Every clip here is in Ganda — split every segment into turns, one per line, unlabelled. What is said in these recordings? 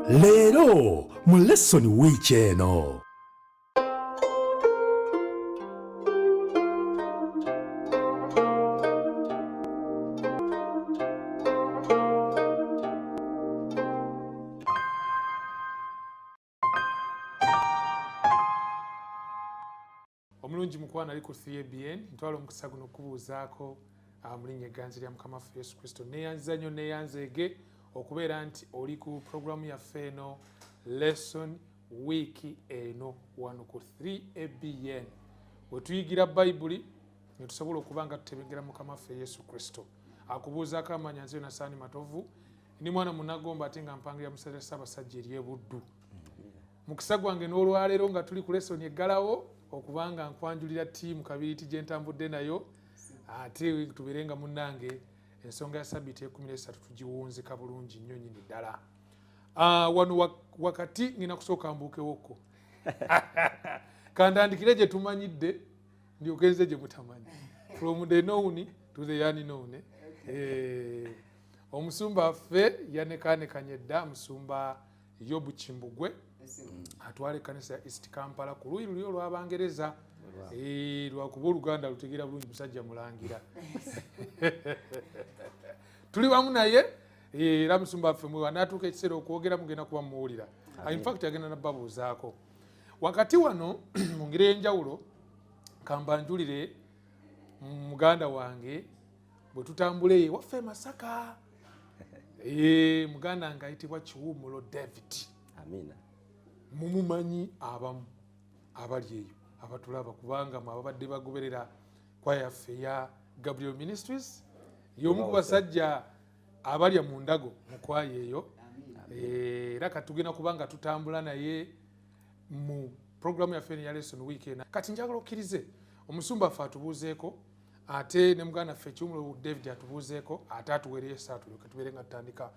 Leero mu lesson week eno.
Omulungi mukwana ali ku CABN ntwala omukisa guno okubuuzaako mulinnya egganzi lya Mukama waffe Yesu Kristo neeyanziza nnyo neeyanzeege okubeera nti oli ku programu yaffe eno lesson week eno wano ku 3ABN we tuyigira Bayibuli ne tusobola okuba nga tutebeegera Mukama waffe Yesu Kristo. Akubuuzaako amanya nze Yonasaani Matovu ndi mwana munagomba ate nga mpangirira Musere Ssaabasajja eri e Buddu. Mukisa gwange n'olwaleero nga tuli ku lesson eggalawo okubanga nkwanjulira ttiimu Kabiriiti gye ntambudde nayo ate tubeerenga munnange ensonga ya Ssabbiiti e13 tugiwunzika bulungi nnyo nnyini ddala. Wano wakati ngina kusooka mbuukewokko kandandikire gye tumanyidde ndyokenze gye mutamanyi from the known to the unknown. Omusumba waffe yanekaanekanye dda Musumba Yobu Kimbugwe atwala ekkanisa ya East Kampala ku luuyi luli olw'Abangereza lwakuba Oluganda lutegeera bulungi musajja mulangira. Tuli wamu naye era Musumba waffe mwe wanaatuuka ekiseera okwogera mugenda kuba muwulira. In fact agenda nabbabuuzaako wakati wano mu ngeri y'enjawulo kambanjulire muganda wange bwe tutambula waffe e Masaka muganda nga ayitibwa Kiwuumulo David.
Amina.
Mumumanyi abamu abali eyo abatulaba kubanga mwabadde bagoberera kwaya yaffe ya Gabriel Ministries y'omu ku basajja abalya mu ndago mu kwaya eyo. Era katugenda kubanga tutambula naye mu programu yaffe ya lesson weekend. Kati njagala okkirize omusumba waffe atubuuzeeko ate ne muganda waffe Kiwuumulo David atubuuzeeko ate atuweereyo essaawa tulyoke tubeere nga tutandika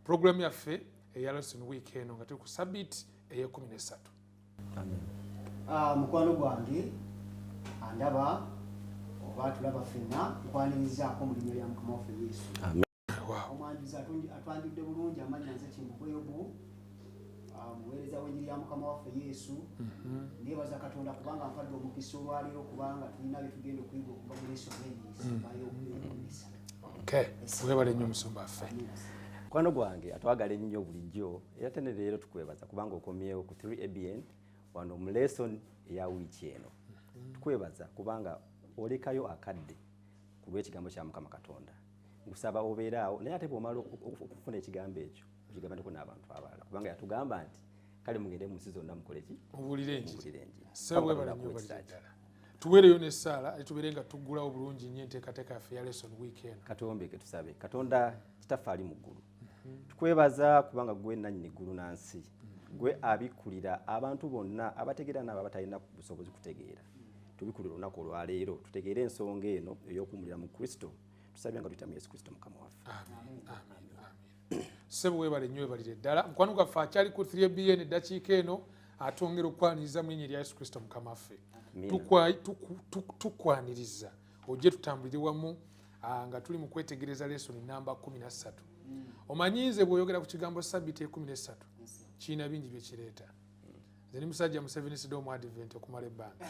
programu yaffe eya lesson weekend nga tuli ku Ssabbiiti ey'13.
Mukwano gwange andaba oba tulaba ffenna nkwanirizaako mu linnya lya Mukama waffe Yesu. Omwanjuzi atwanjudde bulungi amannya nze Kimbugwe Yobu muweereza w'enjiri ya Mukama waffe Yesu. Neebaza Katonda kubanga mpadde omukisa olwaleero kubanga tulina bye tugenda okuyiga okuva mu lesson eyo.
Weebale nnyo Musumba waffe.
Mukwano gwange atwagala ennyo bulijjo era tene leero tukwebaza kubanga okomyewo ku 3ABN wano mu lesson eya wiiki eno. Tukwebaza kubanga olekayo akadde ku lw'ekigambo kya Mukama Katonda. Nkusaba obeeraawo naye ate bw'omala okufuna ekigambo ekyo okigambako n'abantu abalala kubanga yatugamba nti kale mugende mu nsi zonna mukole ki?
Mubuulire enjiri. Weebale nnyo balire ddala. Tuweereyo n'essaala tubeere nga tuggulawo bulungi nnyo enteekateeka yaffe ya lesson weekend.
Katombeke tusabe. Katonda kitaffe ali mu ggulu. Tukwebaza kubanga gwe nannyini ggulu na nsi. Gwe abikkulira abantu bonna abategeera n'abo abatalina busobozi kutegeera. Tubikkulira olunaku olwaleero tutegeere ensonga eno ey'okuwummulira mu Kristo. Tusabye nga tuyitamu Yesu Kristo Mukama waffe.
Amen. Ssebo weebale nnyo weebalire ddala. Mukwano gwaffe akyali ku 3ABN eddakiika eno atwongera okwaniriza mu linnya lya Yesu Kristo Mukama waffe. Tukwaniriza ojje tutambulire wamu nga tuli mu kwetegereza lesson namba 13. Omanyiize bw'oyogera ku kigambo Ssabbiiti e13 kiina bingi bye kireeta. Nze ni musajja mu Seventh Day Advent okumala ebbanga.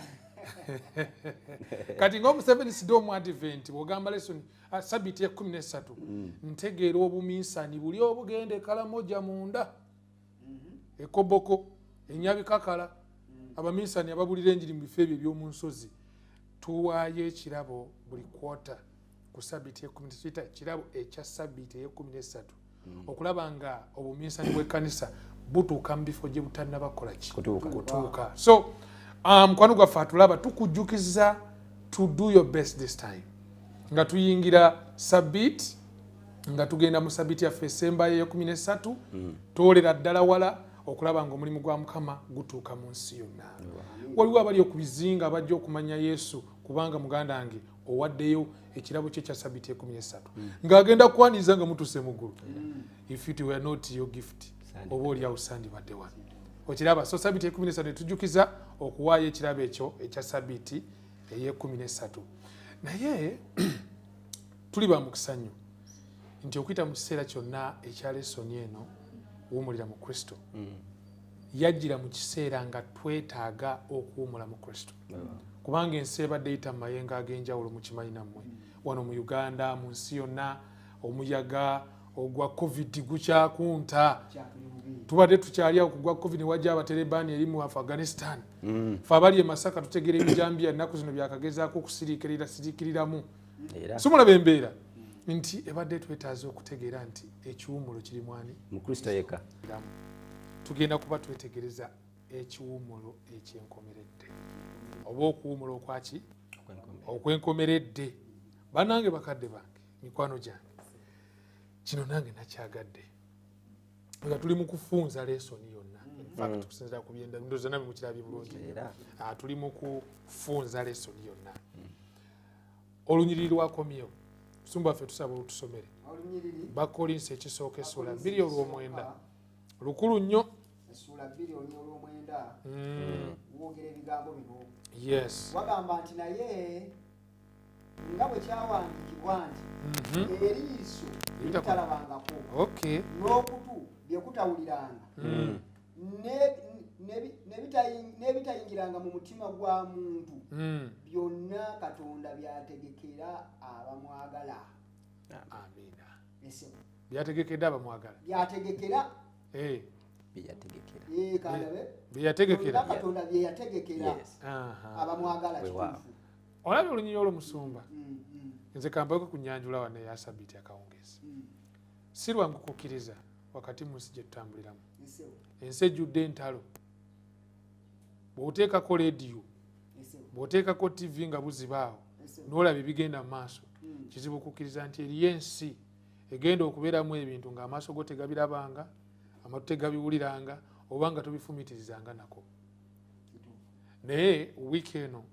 Kati ng'omu Seventh Day Advent bw'ogamba lesson Ssabbiiti e13 ntegeera obuminsani buli obugenda e Kalamoja munda Ekoboko Ennyabikakala abaminsani ababulira enjiri mu bifo ebyo eby'omu nsozi tuwaayo ekirabo buli kwota ku Ssabbiiti e13 ekirabo ekya Ssabbiiti e13 okulaba nga obuminsani bw'ekkanisa butuuka mu bifo gye butannaba kukola ki kutuuka. So mukwano gwaffe atulaba tukujjukiza to do your best this time nga tuyingira Ssabbiiti nga tugenda mu Ssabbiiti yaffe esembayo e13 twolera ddala wala okulaba nga omulimu gwa Mukama gutuuka mu nsi yonna. Waliwo abali okubizinga abajja okumanya Yesu kubanga muganda wange owaddeyo ekirabo kye kya Ssabbiiti e13 ng'agenda kwaniriza nga mutuse mu ggulu. If it were not your gift oba oli awo sandibadde wano okiraba. So Ssabbiiti e13 tujjukiza okuwaayo ekirabo ekyo ekya Ssabbiiti e13 naye tuli ba mukisa nnyo nti okuyita mu kiseera kyonna ekya lesson eno okuwumulira mu Kristo yajjira mu kiseera nga twetaaga okuwumula mu Kristo kubanga ensi ebadde eyita mu mayengo ag'enjawulo mukimanyi nammwe wano mu Uganda mu nsi yonna omuyaga ogwa covid gukyakunta tubadde tukyali awo kugwa covid newajja abaterebaani eri mu Afghanistan fe abali e Masaka tutegera ebijambiya ennaku zino byakagezaako okusiriikiriramu simulaba embeera nti ebadde twetaaza okutegeera nti ekiwumulo kiri mwani
mu Kristo yekka
tugenda kuba twetegereza ekiwumulo ekyenkomeredde oba okuwumula okwaki okwenkomeredde bannange bakadde bange mikwano gyange kino nange nakyagadde nga tuli mu kufunza lesoni yonna infact tukusinzira ku byenda ndoza nabe mukirabye bulungi tuli mu kufunza lesoni yonna olunyiriri lwakomyewo Musumba waffe tusaba olutusomere Bakolinsi ekisooka essula 2:9 lukulu nnyo
essula 2:9 wogera ebigambo bino
yes
wagamba nti naye nga bwe kyawandiikibwa nti eriiso ebitalabangako n'okutu byekutawuliranga n'ebitayingiranga mu mutima gwa muntu byonna Katonda byategekera abamwagala.
Amina. Byategekedde abamwagala.
Byategekera.
Byategekera.
Katonda bye yategekera abamwagala kituufu.
Olabye olunyinyi olw'Omusumba nze kambayo ku Nyanjula wane ya Sabiti akawungezi si lwangu kukkiriza wakati mu nsi gye tutambuliramu ensi ejjudde entalo bw'oteekako leediyo bw'oteekako TV nga buzibaawo n'olaba ebigenda mu maaso kizibu kukkiriza nti eriyo ensi egenda okubeeramu ebintu ng'amaaso go tegabirabanga amatu tegabiwuliranga oba nga tobifumitirizanga nako naye wiiki eno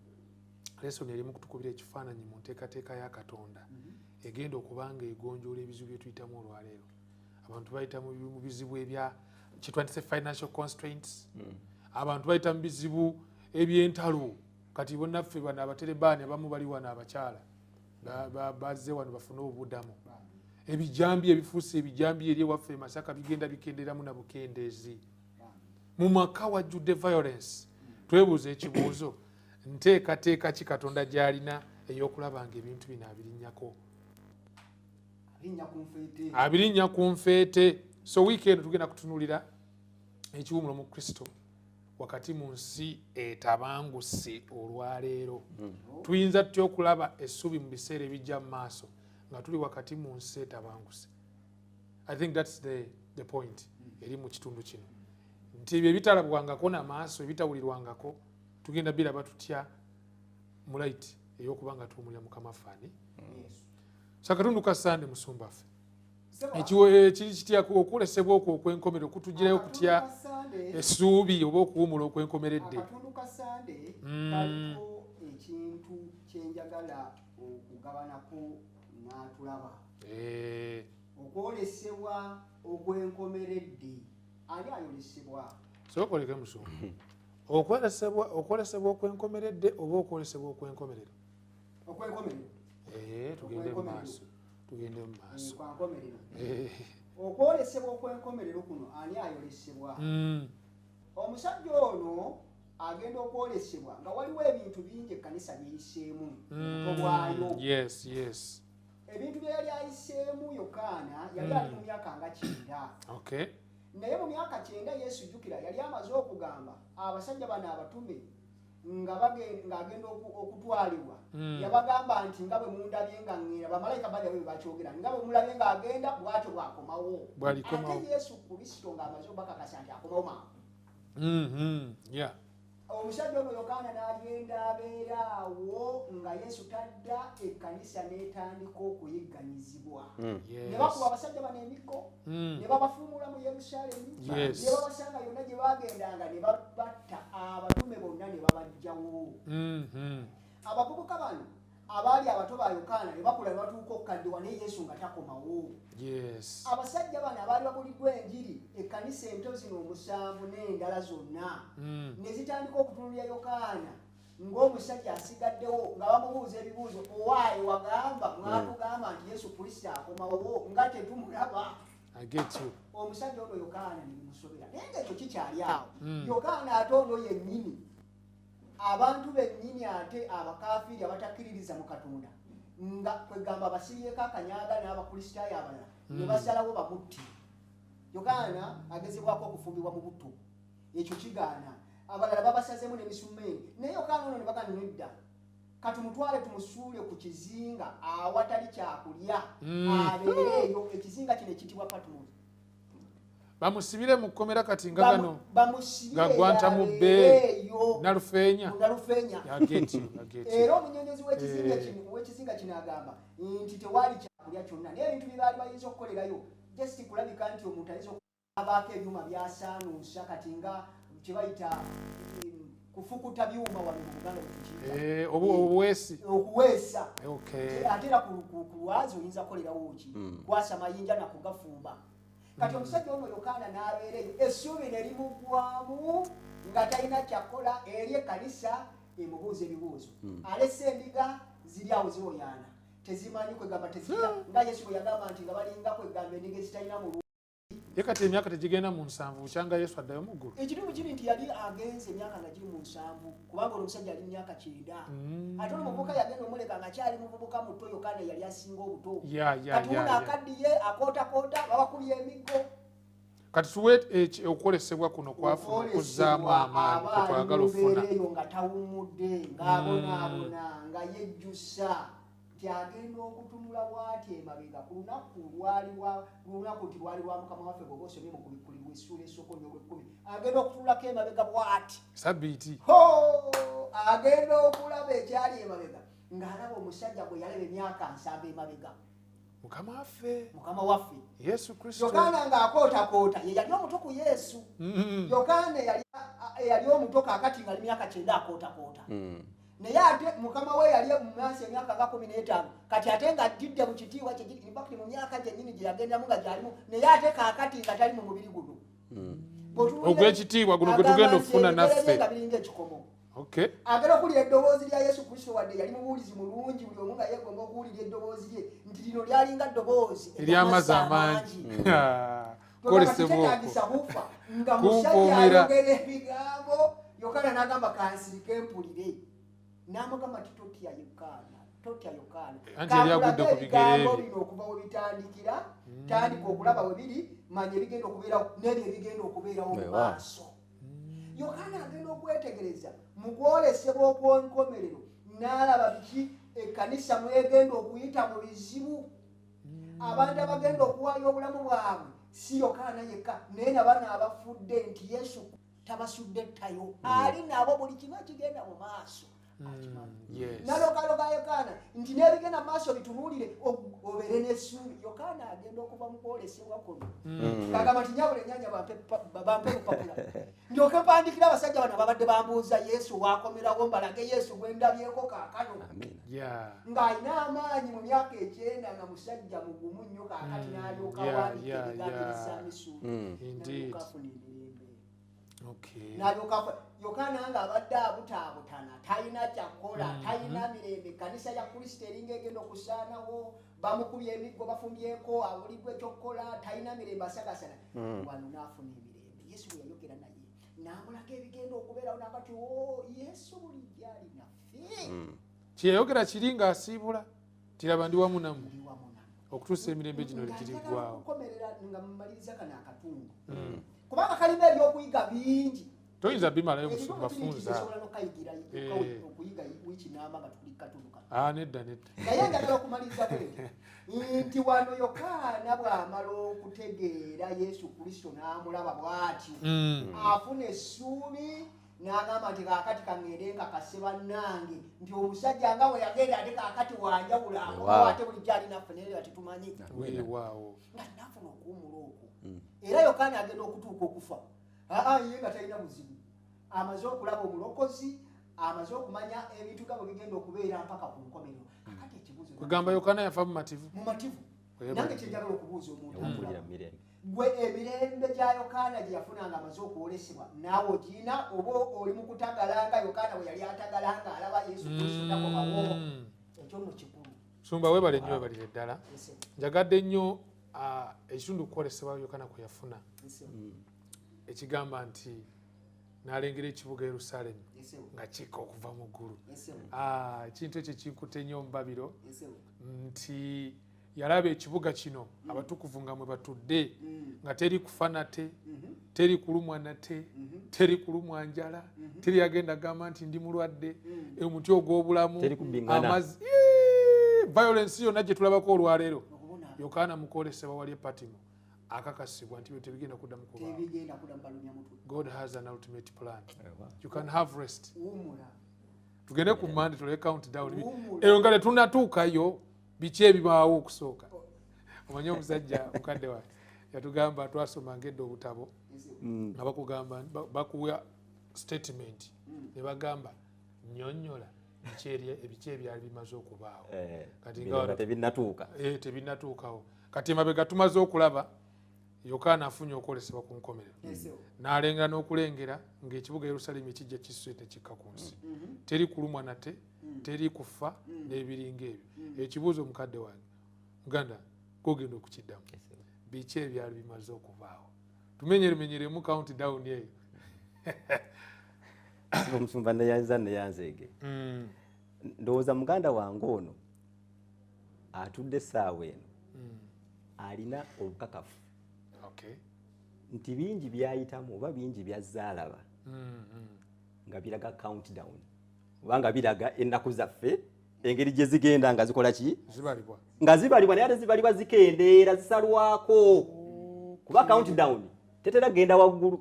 lesoni erimu kutukubira ekifaananyi mu nteekateeka ya Katonda egenda okubanga egonjoola ebizibu bye tuyitamu olwaleero abantu bayita mu bizibu ebya kitwandise financial constraints abantu bayita mu bizibu eby'entalo kati bonnaffe bano abaterebaani abamu bali wano abakyala bazze wano bafune obuddamu ebijambi ebifuuse ebijambi eri ewaffe e Masaka bigenda bikenderamu na bukendeezi mu maka wajjudde violence twebuuza ekibuuzo nteekateeka ki Katonda gy'alina ey'okulaba nga ebintu bino abirinnya ku nfeete so wiiki eno tugenda kutunuulira ekiwumulo mu Kristo wakati mu nsi etabanguse olwaleero tuyinza tutya okulaba essuubi mu biseera ebijja mu maaso nga tuli wakati mu nsi etabanguse. I think that's the point eri mu kitundu kino nti ebyo ebitalabwangako n'amaaso ebitawulirwangako tugenda biraba tutya mu light ey'okuba nga tuwumulira Mukama fani sakatundu ka Sande Musumba ffe ekiri kitya okwolesebwa okwo okwenkomerero kutugirayo kutya essuubi oba okuwumula okwenkomeredde.
Akatundu ka Sande kaliko ekintu kyenjagala okugabanako n'atulaba okwolesebwa okwenkomeredde ani ayolesebwa
sokoleke Musumba okwolesebwa okwenkomeredde oba okwolesebwa okwenkomerero tugende mu maaso
okwolesebwa okwenkomerero kuno ani ayolesebwa omusajja ono agenda okwolesebwa nga waliwo ebintu bingi ekkanisa byeyiseemu obwayo ebintu bye yali ayiseemu Yokaana yali ali mu myaka nga 9 naye mu myaka 9 Yesu jjukira yali amaze okugamba abasajja bano abatume ng'agenda okutwalibwa yabagamba nti nga bwe mundabye nga ŋŋenda bamalayika bali bwe bakyogera nga bwe mulabye ng'agenda bw'atyo bw'akomawo ate Yesu Kristo ng'amaze okubakakasa nti akomawo maawo omusajja ono Yokaana n'agenda abeera awo nga Yesu tadda ekkanisa n'etandika okuyigganyizibwa ne bakuba abasajja bano emikko ne babafuumula mu Yerusaalemi ne babasanga yonna gye baagendanga ne babatta abatume bonna ne babajjawo abavubuka bano abaali abato ba Yokaana ne bakula ne batuuka okukaddiwa naye Yesu nga takomawo abasajja bano abaali babuliddwa enjiri ekkanisa ento zino 7 n'endala zonna ne zitandika okutunulira Yokaana ng'omusajja asigaddewo nga bamubuuza ebibuuzo owaayi wagamba mwatugamba nti Yesu Kristo akomawo nga tetumulaba
I get you.
Omusajja ono Yokaana nimusobera naye ng'ekyo kikyali awo. Yokaana ate ono yennyini abantu bennyini ate abakafiiri abatakkiririza mu Katonda nga kwegamba basiriyeko akanyaaga n'abakristaayo abalala ne basalawo bamutti. Yokaana agezebwako okufumbibwa mu butto ekyo kigaana abalala babasazemu n'emisumeeri naye Yokaana ono ne bagamba nedda katumutwale tumusuule ku kizinga awatali kyakulya abeereeyo ekizinga kino ekitibwa Patmos
bamusibire mu kkomera kati nga gano
gagwanta
mu bbe Nalufeenya
era omunyonyezi w'ekizinga kino agamba nti tewali kyakulya kyonna naye ebintu bye baali bayinza okukolerayo just kulabika nti omuntu ayinza okubaako ebyuma byasaanuusa kati nga kyebayita kufukuta byuma wano mu Buganda
obuweesi
okuweesa ate era ku lwazi oyinza kukolerawo ki kwasa mayinja nakugafumba kati omusajja ono Yokaana n'abeereyo essuubi ne limugwamu nga talina kyakola eri ekkanisa emubuuza ebibuuzo alese endiga ziri awo ziwoyaana tezimanyi kwegamba tezirya nga Yesu bwe yagamba nti nga balinga kwegamba endiga ezitalina mu
ye kati emyaka tegigenda mu 7 kyanga Yesu addayo mu ggulu
ekirimu kiri nti yali agenze emyaka nga giri mu 7 kubanga omusajja yali myaka 9 ate omuvubuka yagenda omuleka nga kyali muvubuka muto Yokaana yali asinga obuto kati uno akaddiye akootakoota babakubye emiggo
kati tuwe okukolesebwa kuno kwafuna okuzzaamu amaanyi kwetwagala ofuna
nga tawumudde ng'abonaabona nga yejjusa agenda okutunula bw'ati emabega ku lunaku nti lwali lwa Mukama waffe bw'oba osomye mu kubikulirwa essuula esooka olw'okumi agenda okutulako emabega bw'ati
sabbiiti
agenda okulaba ekyali emabega ng'alaba omusajja gwe yalaba emyaka 7 emabega Mukama waffe
Yesu Kristo
Yokaana ng'akootakoota ye yali omuto ku Yesu Yokaana yali omuto kaakati nga myaka 9 akootakoota naye ate Mukama we yali mu maaso emyaka nga 15 kati ate nga addidde mu kitiibwa kye impakiti mu myaka gyennyini gye yagendamu nga gyalimu naye ate kaakati nga tali mu mubiri guno
ogw'ekitiibwa guno gwe tugenda okufuna naffe
nga biringa ekikomo
Okay.
Agala kuwulira eddoboozi lya Yesu Kristo wadde yali mubuulizi mulungi buli omu nga yeegomba okuwulira eddoboozi lye nti lino lyalinga ddoboozi
ery'amazzi amangi kolesebwa
bufa nga musajja ayogera ebigambo Yokaana n'agamba kansirike empulire n'amugamba ti totya Yokaana
anti yali agudde ku bigere
bye bino okuva we bitandikira tandika okulaba we biri manya ebigenda okubeerawo n'ebyo ebigenda okubeerawo mu maaso Yokaana agenda okwetegereza mu kwolesebwa okw'enkomerero n'alaba biki ekkanisa mwegenda okuyita mu bizibu abantu abagenda okuwaayo obulamu bwabwe si Yokaana yekka naye nabana abafudde nti Yesu tabasudde ttayo ali nabo buli kimu kigenda mu maaso naloga Yokaana nti n'ebigenda mu maaso bitunuulire obeere n'essuubi Yokaana agenda okuva mu kwolesebwa kuno kagamba nti nyabula ennyanja bampe lupapula ndyoke mpandikira abasajja bano babadde bambuuza Yesu waakomerawo mbalage Yesu gwe ndabyeko kaakano ng'alina amaanyi mu myaka 9 nga musajja mugumu nnyo kaakati n'alyoka waandika ebigambo n'essuubi n'afuna emirembe Yokaana nga abadde abutaabutana talina kyakola talina mirembe kanisa ya Kristo eringa egenda okusaanawo bamukubye emiggo bafumbyeko abuliddwa ekyokukola talina mirembe asagasana wano n'afuna emirembe Yesu bwe yayogera naye n'amulaga ebigenda okubeerawo nakati Yesu buli gyali naffe
kyeyayogera kiri ng'asiibula tiraba ndi wamu nammwe okutuusa emirembe gino ligiriggwawo
okukomerera nga mumaliriza kano akatundu kubanga kalina ebyokuyiga bingi
toyinza bimalayo bafunza
okuyiga wiki n'ama nga tuli katuluka
nedda
naye njagala okumaliriza nti wano Yokaana bw'amala okutegeera Yesu Kristo n'amulaba bw'atyo afuna essuubi n'agamba nti kaakati kaŋŋende nkakase bannange nti omusajja nga bwe yagenda ate kaakati wanjawula akomawo ate buli gyali naffe naye ati tumanyi nga nafuna okuwumula okwo era Yokaana agenda okutuuka okufa ye nga talina buzibu amaze okulaba omulokozi amaze okumanya ebintu nga bwe bigenda okubeera mpaka ku nkomerero akati ekibuuzo
kugamba Yokaana yafa mu mativu
nange kyenjagala okubuuza omuntu gwe emirembe gya Yokaana gye yafuna nga amaze okwolesebwa naawe ogirina oba oli mu kutagala nga Yokaana bwe yali atagala nga alaba Yesu Kristo takomawo ekyo nno kikulu
Sumba weebale nnyo weebalire ddala njagadde nnyo ekitundu kukolesebwa Yokaana kwe yafuna ekigamba nti n'alengera ekibuga Yerusalemu nga kikka okuva mu ggulu. Ekintu ekyo kinkute nnyo mu Babiro nti yalaba ekibuga kino abatukuvu nga mwe batudde nga teri kufa nate, teri kulumwa nate, teri kulumwa njala, teri agenda gamba nti ndi mulwadde, omuti ogw'obulamu, amazzi, violence yonna gye tulabako olwaleero Yokaana mukolesebwa wali Patimo akakasibwa nti byo tebigenda kuddamu kubaawo. God has an ultimate plan. You can have rest. Tugende ku Monday tule countdown. Eyo nga tunatuukayo biki ebibaawo okusooka. Omanyi omusajja mukadde wa yatugamba twasomanga edda obutabo nga bakugamba bakuwa statement ne bagamba nnyonnyola ebiki ebyali bimaze okubaawo kati nga tebinnatuukawo kati emabega tumaze okulaba Yokaana afunye okwolesebwa ku nkomerero n'alengera n'okulengera ng'ekibuga Yerusalemu ekijja kisuse tekikka ku nsi, teri kulumwa nate, teri kufa n'ebiringa ebyo. Ekibuuzo mukadde wange muganda gogenda okukiddamu biki ebyali bimaze okubaawo, tumenyeremenyeremu countdown eyo.
Omusumba neyanzeege ndowooza muganda wange ono atudde essaawa eno alina obukakafu nti bingi byayitamu oba bingi byazaalaba nga biraga countdown oba nga biraga ennaku zaffe engeri gye zigenda nga zikola ki nga zibalibwa naye ate zibalibwa zikendeera zisalwako kuba countdown tetera genda waggulu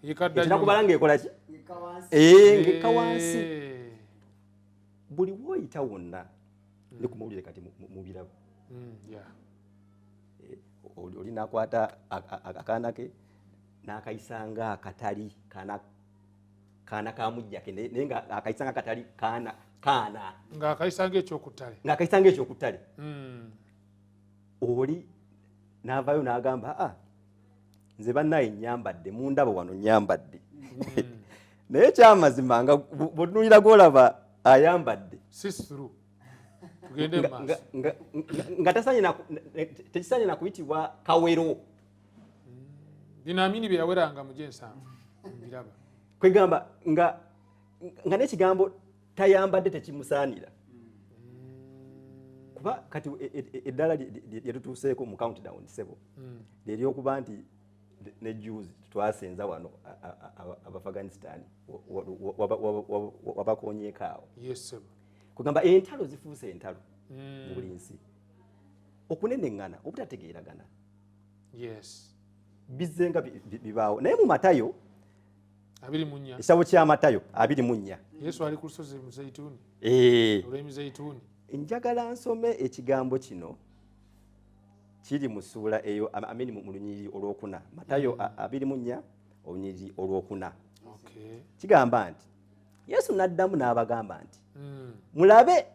etera kubala ng'ekola ki ng'ekka wansi buli woyita wonna ne ku mawulire kati mu birabo oli nakwata akaana ke n'akayisanga akatali kaana kamujjake naye nga akayisanga akatali kaana
ng'akayisanga ekyokuttale oli n'avaayo n'agamba nze bannaye nyambadde mundaba wano nyambadde naye kyamazima nga bw'otunulira gw'olaba ayambadde nga tekisanye nakuyitibwa kawero binaamini bye yaweranga mu gyensanvu biraba
kwegamba nga n'ekigambo tayambadde tekimusaanira kuba kati eddala lyetutuuseeko mu countdown sebo lyeryokuba nti ne Jews twasenza wano Abafghanistan wabakonyeeko awo kugamba entalo zifuuse entalo mu buli nsi okuneneŋŋana obutategeeragana bizzenga bibaawo naye mu Matayo
24
ekitabo kya Matayo 24
Yesu ali ku lusozi Muzeyituuni olw'Emizeyituuni
njagala nsome ekigambo kino kiri mu ssuula eyo mu lunyiriri olwokuna Matayo 24 olunyiriri olwokuna kigamba nti Yesu n'addamu n'abagamba nti mulabe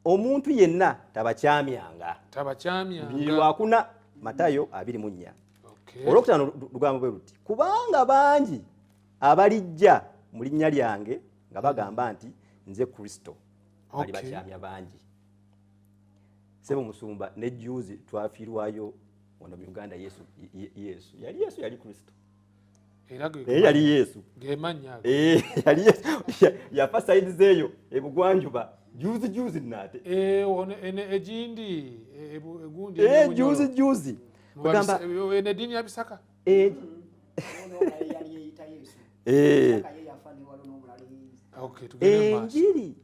omuntu yenna tabakyamyanga lunyiriri lwakuna Matayo 24 olwokutaano lugambo bwe luti kubanga bangi abalijja mu linnya lyange nga bagamba nti nze Kristo bali bakyamya bangi. Sebo musumba ne Jews twafiirwayo wano mu Uganda Yesu yali Kristo yali Yesu
gemanya
yali Yesu yafa side zeyo ebugwanjuba Jews nate
one ejindi egundi
Jews kugamba
ene dini ya Bisaka
enjiri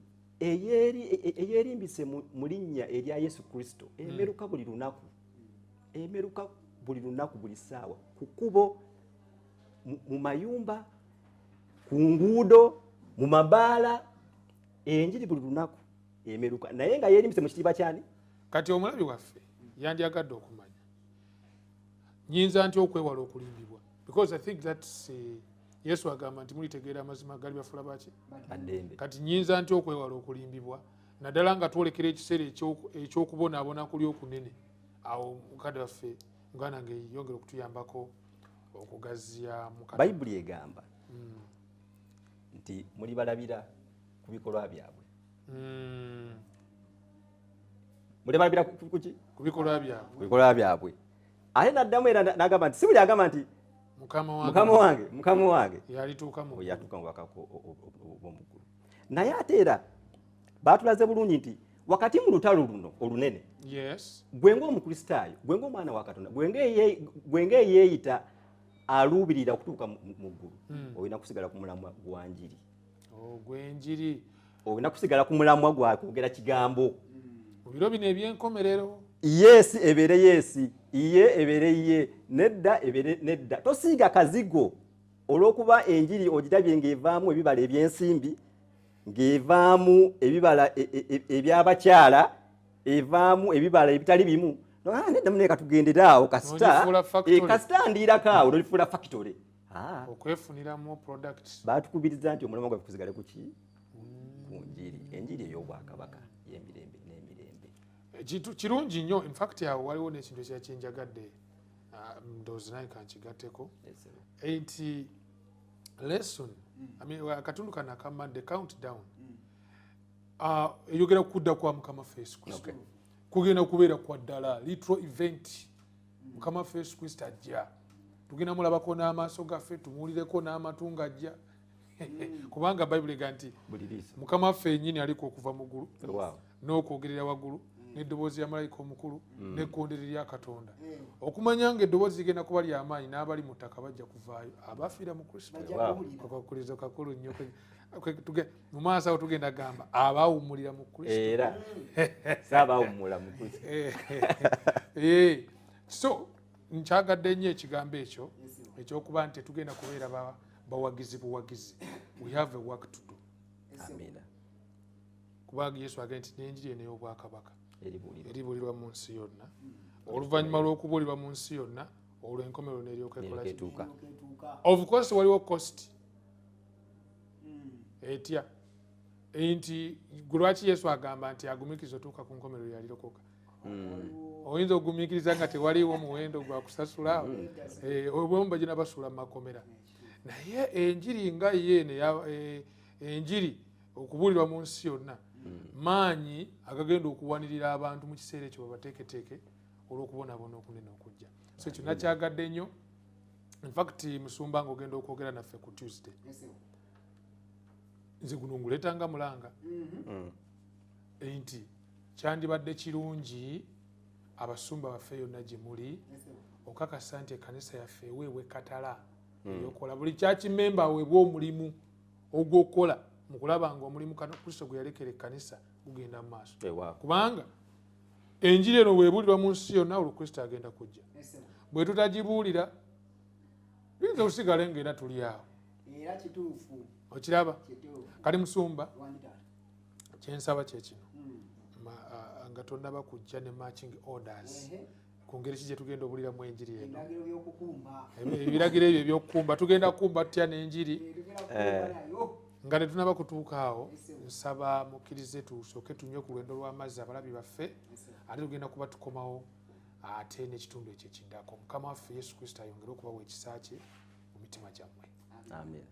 eyerimbise mu linnya erya Yesu Kristo emeruka buli lunaku buli ssaawa ku kkubo mu mayumba ku nguudo mu mabaala enjiri buli lunaku emeruka naye nga yerimbise mu kitiibwa kyani
kati omulabi waffe yandyagadde okumanya nyinza nti okwewala okulimbibwa because I think that's Yesu agamba nti mulitegeera amazima gali bafula baki kati nyinza nti okwewala okulimbibwa naddala nga twolekera ekiseera ekyokubonaabona kuli okunene awo mukadde waffe Uganda ng'eyongera okutuyambako okugaziya mukadde
Bayibuli egamba nti mulibalabira ku bikolwa byabwe mulibalabira kuki
ku
bikolwa byabwe ate n'addamu era n'agamba nti si buli agamba nti mukama wange
yatuuka mu
bwakabaka obw'omuggulu naye ate era baatulaze bulungi nti wakati mu lutalo luno olunene gwe ng'omukristaayo gwe ng'omwana wa Katonda gwe ng'eyeeyita aluubirira okutuuka mu ggulu olina kusigala ku mulamwa gwa njiri
gw'enjiri
olina kusigala ku mulamwa gwa kwogera kigambo
mu biro bino eby'enkomerero
yeesi ebeere yeesi iye ebeere iye nedda ebeere nedda tosiiga kazigo olw'okuba enjiri ogirabye ng'evaamu ebibala eby'ensimbi ng'evaamu ebibala ebyabakyala evaamu ebibala ebitali bimu nedda muneka tugenderaawo kasita ndiirako awo nolifuula factory
okwefuniramu products
batukubiriza nti omulamwa gwaffe kusigale kuki ku njiri enjiri ey'obwakabaka y'emirembe n'emirembe
kirungi nnyo infact awo waliwo n'ekintu ekya kyenjagadde ndowooza naye kankigatteko nti lesson akatundu kano akamadde countdown eyogera kudda kwa mukama Yesu Kristo kugenda kubeera kwa ddala literal event mukama Yesu Kristo ajja tugenda mulabako n'amaaso gaffe tumuwulireko n'amatu ng'ajja kubanga bayibuli ega nti mukama waffe yennyini aliko okuva mu ggulu n'okwogerera waggulu n'eddoboozi ya malayika omukulu n'ekkondeere lya Katonda okumanya ng'eddoboozi ligenda kuba ly'amaanyi n'abali mu ttaka bajja kuvaayo abafiira mu Kristo akakulizo kakulu nnyo mu maaso awo tugenda gamba abaawummulira mu Kristo
era saabawummula mu Kristo
so nkyagadde nnyo ekigambo ekyo ekyokuba nti tugenda kubeera bawagizi buwagizi we have a work to do
amina
kubanga Yesu agambye nti n'enjiri eno ey'obwakabaka eribuulirwa mu nsi yonna oluvannyuma lw'okubuulirwa mu nsi yonna olwo enkomerero n'eryoka ekola of course waliwo cost etya nti lwaki Yesu agamba nti agumikiriza otuuka ku nkomerero yalirokoka oyinza okugumiikiriza nga tewaliwo muwendo gwa kusasula obwemu bagina basula mu makomera naye enjiri nga yeeno enjiri okubuulirwa mu nsi yonna maanyi agagenda okuwanirira abantu mu kiseera ekyo babateeketeeke olw'okubonaabona okunene okujja so kyonna kyagadde nnyo infact musumba nga ogenda okwogera naffe ku Tuesday nze guno nguleetanga mulanga nti kyandibadde kirungi abasumba baffe yonna gye muli okakasa nti ekkanisa yaffe eweebwa ekatala eyokola buli kyakimemba aweebwa omulimu ogw'okukola mu kulaba nga omulimu Kristo gwe yalekera ekkanisa gugenda mu maaso kubanga enjiri eno bwebuulirwa mu nsi yonna olwo Kristo agenda kujja bwe tutagibuulira tuyinza okusigala ng'era tuli awo okiraba kali musumba kyensaba kyekino nga tonnaba kujja ne matching orders ku ngeri ki gye tugenda obuuliramu enjiri eno ebiragiro ebyo ebyokukumba tugenda kukumba tutya n'enjiri nga ne tunaba kutuuka awo nsaba mukkirize tusooke tunywe ku lwendo lw'amazzi abalabi baffe ate tugenda kuba tukomawo ate n'ekitundu ekyo ekiddako mukama waffe Yesu Kristo ayongere okubawa ekisa kye mu mitima gyammwe
amen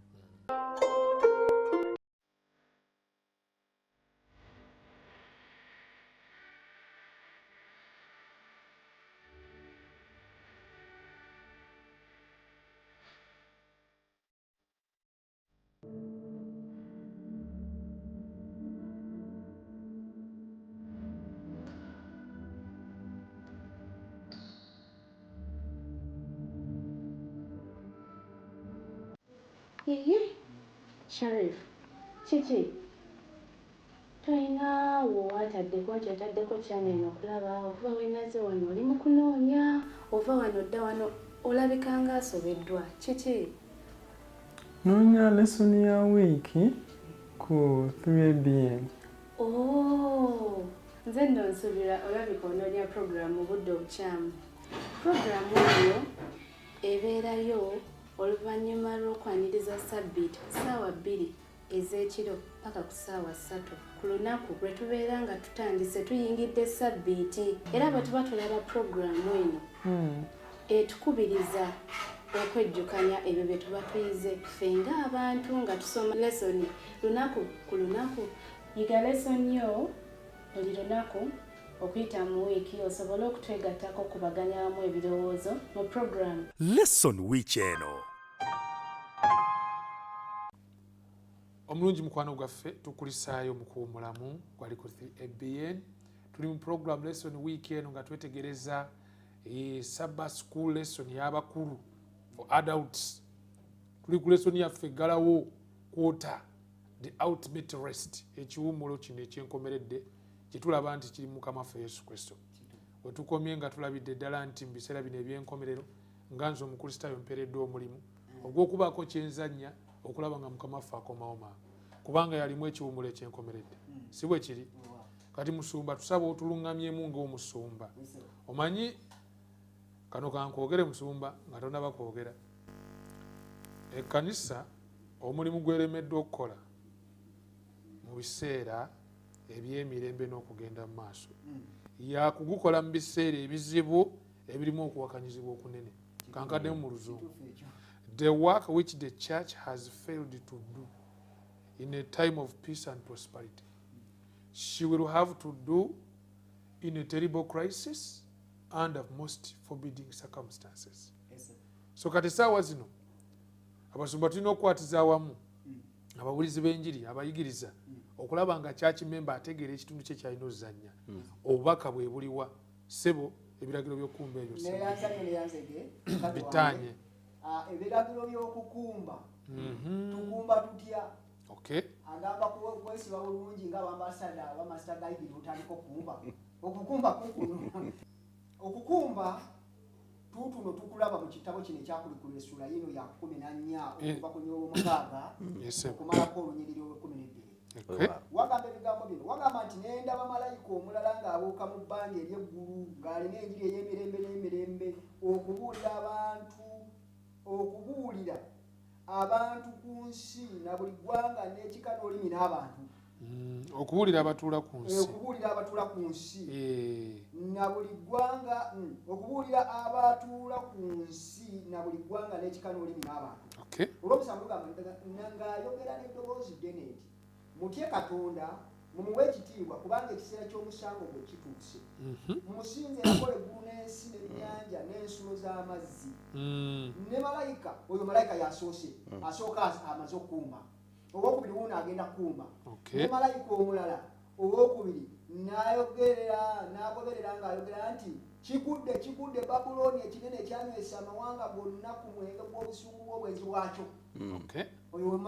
Sharif, kiki toyina wowaataddeko nti otaddeko kyaneno okulaba ova wenaze wano oli mu kunoonya ova wano dda wano olabika nga asobeddwa kiki
noonya lesoni ya wiiki ku 3ABN.
Nze nno nsuubira olabika onoonya puroguramu budde obukyamu puroguramu eyo ebeerayo oluvannyuma lw'okwaniriza sabbiiti ssaawa 2 ez'ekiro paka ku ssaawa 3 ku lunaku lwe tubeera nga tutandise tuyingidde sabbiiti era bwe tuba tulaba puroguramu eno etukubiriza okwejjukanya ebyo bye tuba tuyize ffe ng'abantu nga tusoma lesoni lunaku ku lunaku yiga lesoni yo buli lunaku okuyita mu wiiki osobole okutwegattako okubaganya wamu ebirowoozo mu program
Lesson Week eno.
Omulungi mukwano gwaffe tukulisaayo mu kuwumulamu gwali ku 3ABN. Tuli mu program Lesson Week eno nga twetegereza Sabbath School lesson y'abakulu for adults. Tuli ku lesson yaffe eggalawo kwota the ultimate rest, ekiwumulo kino ekyenkomeredde kye tulaba nti kiri mu Mukama waffe Yesu Kristo. We tukomye nga tulabidde ddala nti mu biseera bino eby'enkomerero nga nze omukristaayo mpereddwa omulimu ogw'okubaako kyenzannya okulaba nga Mukama waffe akomawo mangu, kubanga yalimu ekiwumulo ekyenkomeredde. Si bwe kiri? Kati musumba tusaba otuluŋŋamyemu ng'omusumba. Omanyi kano kankwogere musumba nga tonaba kwogera. Ekkanisa omulimu gweremeddwa okukola mu biseera eby'emirembe n'okugenda mu maaso yakugukola mu biseera ebizibu ebirimu okuwakanyizibwa okunene. Kankaddemu mu Luzungu. The work which the church has failed to do in a time of peace and prosperity, she will have to do in a terrible crisis and of most forbidding circumstances. So kati essaawa zino abasumba tulina okukwatiza awamu ababulizi b'enjiri, abayigiriza, okulaba nga church member ategeera ekitundu kye kyalina ozannya. Obubaka bwe buliwa ssebo ebiragiro by'okukumba ebyo bitaanye.
Ebiragiro by'okukumba tukumba tutya? Agamba kwesiba bulungi nga bambasada abamaster guide otandika okukumba. Okukumba kukuno. Okukumba tutuno tukulaba mu kitabo kino ekyakulikula essula yino ya 14 okuva ku nnyolo 6 okumalako olunyiriri olw'12. Wagamba ebigambo bino, wagamba nti nendaba malayika omulala ng'abuuka mu bbanga ery'eggulu ng'alina enjiri ey'emirembe n'emirembe okubuulira abantu ku nsi na buli ggwanga n'ekika n'olulimi n'abantu.
Okubuulira abatuula ku nsi.
Okubuulira abatuula ku nsi na buli ggwanga, okubuulira abatuula ku nsi na buli ggwanga n'ekika n'olulimi n'abantu. Olw'omusanvu lugamba ng'ayogera n'eddoboozi ddene nti mutye Katonda mumuwe ekitiibwa kubanga ekiseera ky'omusango gwe kituuse. Mumusinze yakola eggulu n'ensi n'ennyanja n'ensulo z'amazzi. Ne malayika, oyo malayika yasoose asooka amaze okukumba. Owokubiri wuuno agenda kukumba. Ne malayika omulala owokubiri n'agoberera ng'ayogera nti kigudde Babuloni ekinene ekyanywesa amawanga gonna ku mwenge gw'obusungu bw'obwenzi bwakyo. Oyo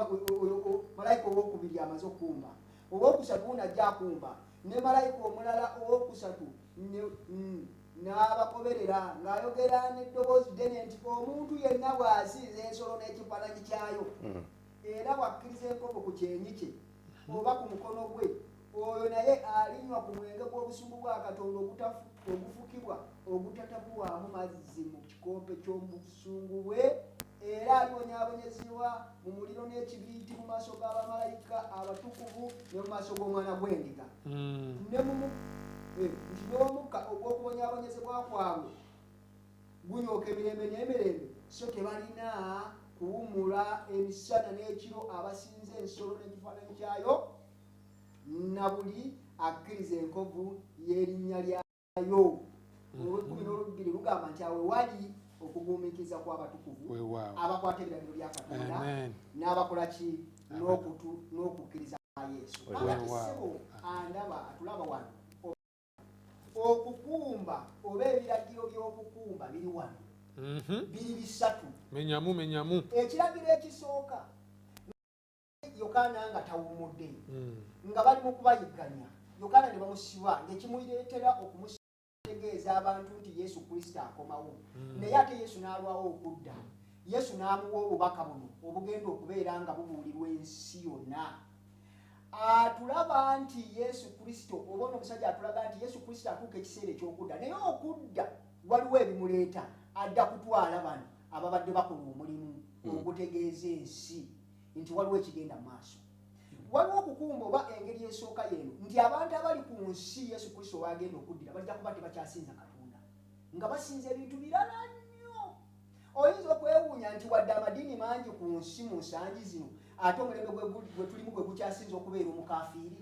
malayika owokubiri amaze okukumba. Owokusatu wuuno ajja akumba. Ne malayika omulala owokusatu n'abagoberera ng'ayogera n'eddoboozi ddene nti omuntu yenna bw'asinza ensolo n'ekifaananyi kyayo era bw'akkiriza enkobo ku kyenyi kye oba ku mukono gwe, oyo naye alinywa ku mwenge gw'obusungu bwa Katonda ogufukibwa ogutatabuwaamu mazzi mu kikompe ky'obusungu bwe, era aliwonyaabonyezebwa mu muliro n'ekibiiti mu maaso g'abamalayika abatukuvu ne mu maaso g'Omwana gw'Endiga. Nti n'omukka ogw'okubonyaabonyezebwa kwabwe gunyooka emirembe n'emirembe, so tebalina kuwumula emisana n'ekiro abasinza ensolo n'ekifaananyi kyayo na buli akkiriza enkovu y'erinnya lyayo. Olw'12 lugamba nti awe wali okugumiikiriza kw'abatukuvu abakwata ebiragiro bya Katonda n'abakola ki n'okukkiriza Yesu. Abatisebo andaba atulaba wano okukumba oba ebiragiro by'okukumba biri wano biri bisatu.
Menyamu.
Ekiragiro ekisooka Yokaana nga tawumudde nga bali mu kubayigganya, Yokaana ne bamusiba ng'ekimuleetera okumutegeeza abantu nti Yesu Kristo akomawo. Naye ate Yesu n'alwawo okudda. Yesu n'amuwa obubaka buno obugenda okubeera nga bubuulirwa ensi yonna. Atulaba nti Yesu Kristo, obona omusajja atulaga nti Yesu Kristo atuuka ekiseera eky'okudda, naye okudda waliwo ebimuleeta. Adda kutwala bano ababadde bakola omulimu ogutegeeza ensi nti waliwo ekigenda maaso. Waliwo okukumba oba engeri esooka yeno nti abantu abali ku nsi Yesu Kristo wagenda okuddira bajja kuba tebakyasinza Katonda, nga basinza ebintu birala nnyo. Oyinza okwewuunya nti wadde amadiini mangi ku nsi mu nsangi zino ate omulembe gwe tulimu gwe gukyasinza okubeera omukafiiri.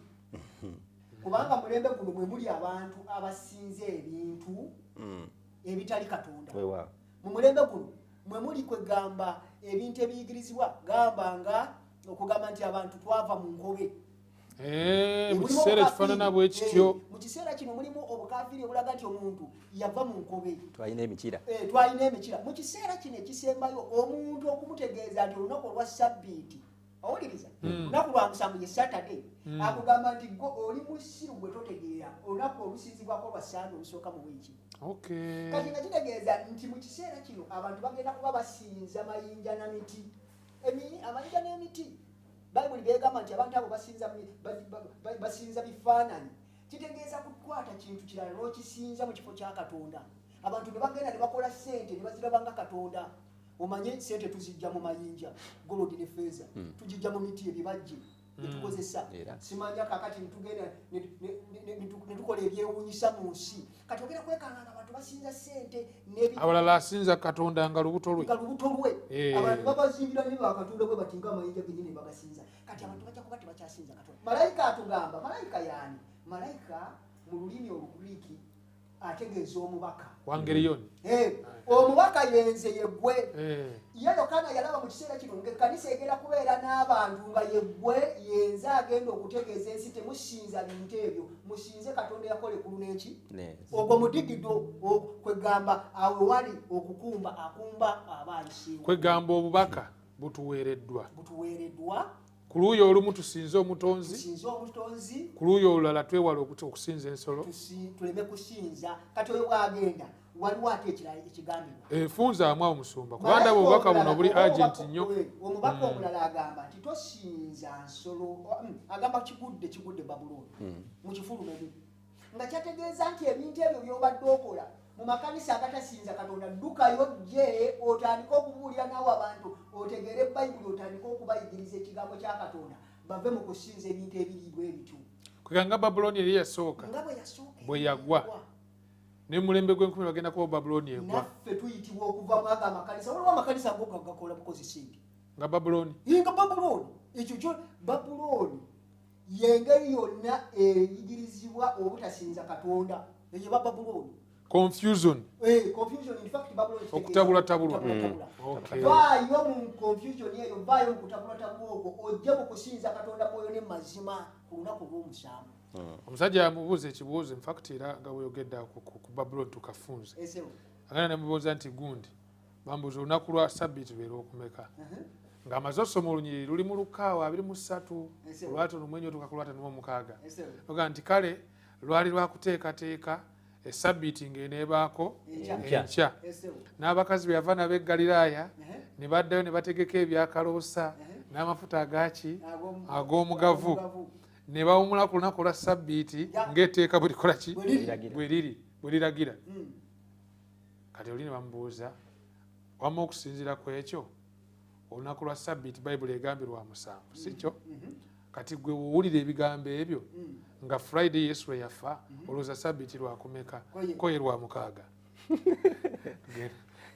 kubanga mulembe guno mwe muli abantu abasinze ebintu ebitali Katonda. Mu mulembe guno mwe muli kwegamba ebintu ebiyigirizibwa gamba nga okugamba nti abantu twava mu nkobe.
Mu kiseera kifaanana bwe kityo.
Mu kiseera kino mulimu obukafiri obulaga nti omuntu yava mu nkobe.
Twalina emikira.
Twalina emikira. Mu kiseera kino ekisembayo omuntu okumutegeeza nti olunaku olwa Ssabbiiti owuliriza olunaku lwa musanvu ye Saturday akugamba nti oli musiru gwe totegeera olunaku olusinzibwako lwa Sande olusooka mu wiiki. Kati nga kitegeeza nti mu kiseera kino abantu bagenda kuba basinza mayinja na miti. Amayinja n'emiti Bayibuli beegamba nti abantu abo basinza bifaananyi. Kitegeeza kukwata kintu kirala n'okisinza mu kifo kya Katonda. Abantu ne bagenda ne bakola ssente ne bazirabanga Katonda. Omanye ssente tuzijja mu mayinja gold ne feeza tujijja mu miti ebibajje netukozesa simanya kakati ntugenda netukola ebyewuunyisa mu nsi kati ogenda kwekanga abantu basinza ssente
abalala asinza Katonda nga lubuto lwe
abantu babazimbira ne bakatonda bwe batinga amayinja genyini babasinza kati abantu bajja kuba tebakyasinza Katonda. Malayika atugamba malayika yaani malayika mu lulimi Olugiriki ategeeza omubaka
wangeriyoni.
Omubaka yenze yeggwe. Ye Yokaana yalaba mu kiseera kino ng'ekkanisa egenda kubeera n'abantu nga yeggwe yenze agenda okutegeeza ensi temusinza bintu ebyo musinze Katonda yakole ku luneki ogwo mudigido kwegamba awo wali okukumba akumba abaayisiiwo
kwegamba obubaka butuweereddwa ku luuyi olumu tusinze omutonzi ku luuyi olulala twewala okusinza ensolo
tuleme kusinza kati oyo bwagenda waliwo ate ekirala ekigambibwa
enfunzaamu omusumba kubanga obubaka buno buli agenti nnyo.
Omubaka omulala agamba nti tosinza nsolo agamba kigudde Babuloni mu kifulumemu nga kyategeeza nti ebintu ebyo by'obadde okola mu makanisa agatasinza Katonda ddukayo gye otandika okubuulira naawe abantu otegeere Bayibuli otandika okubayigiriza ekigambo kya Katonda bave mu kusinza ebintu ebiriibwa ebityo.
Kweganga Babuloni eri yasooka bwe yagwa ne mulembe gw'enkumi bagenda kuba Babuloni egwa.
Naffe tuyitibwa okuva mu ago amakanisa waliwo amakanisa go gakola bukozesa ebi
nga Babuloni
ekyo kyo Babuloni y'engeri yonna eyigirizibwa obutasinza Katonda eyo ba Babuloni.
Confusion
in fact Babuloni
okutabulatabulwa.
Vaayo mu confusion eyo vaayo mu kutabulatabulwa okwo ojje mu kusinza Katonda mwoyo ne mazima ku lunaku lw'omusanvu.
Omusajja yamubuuza ekibuuzo infact era nga bweyogedde ku Babuloni tukafunze agenda nemubuuza nti gundi bambuuza olunaku lwa Ssabbiiti lwe lwokumeka ng'amaze osoma olunyiriri luli mu Lukaawa 23 olwati olumwenyo tuka ku lwati olw'omukaaga oga nti kale lwali lwakuteekateeka Essabbiiti ng'eneebaako enkya n'abakazi bwe yava nabo e Ggaliraaya ne baddayo ne bategeka ebyakaloosa n'amafuta agaki ag'omugavu ne bawumula ku lunaku lwa Ssabbiiti ng'etteeka bwe likola ki bwe liragira. Kati oli ne bamubuuza wamma okusinziira ku ekyo olunaku lwa Ssabbiiti Bayibuli egambye lwa musanvu si kyo? Kati gwe wowulira ebigambo ebyo nga Friday Yesu lwe yafa olowooza Ssabbiiti lwakumeka koye lwa mukaaga.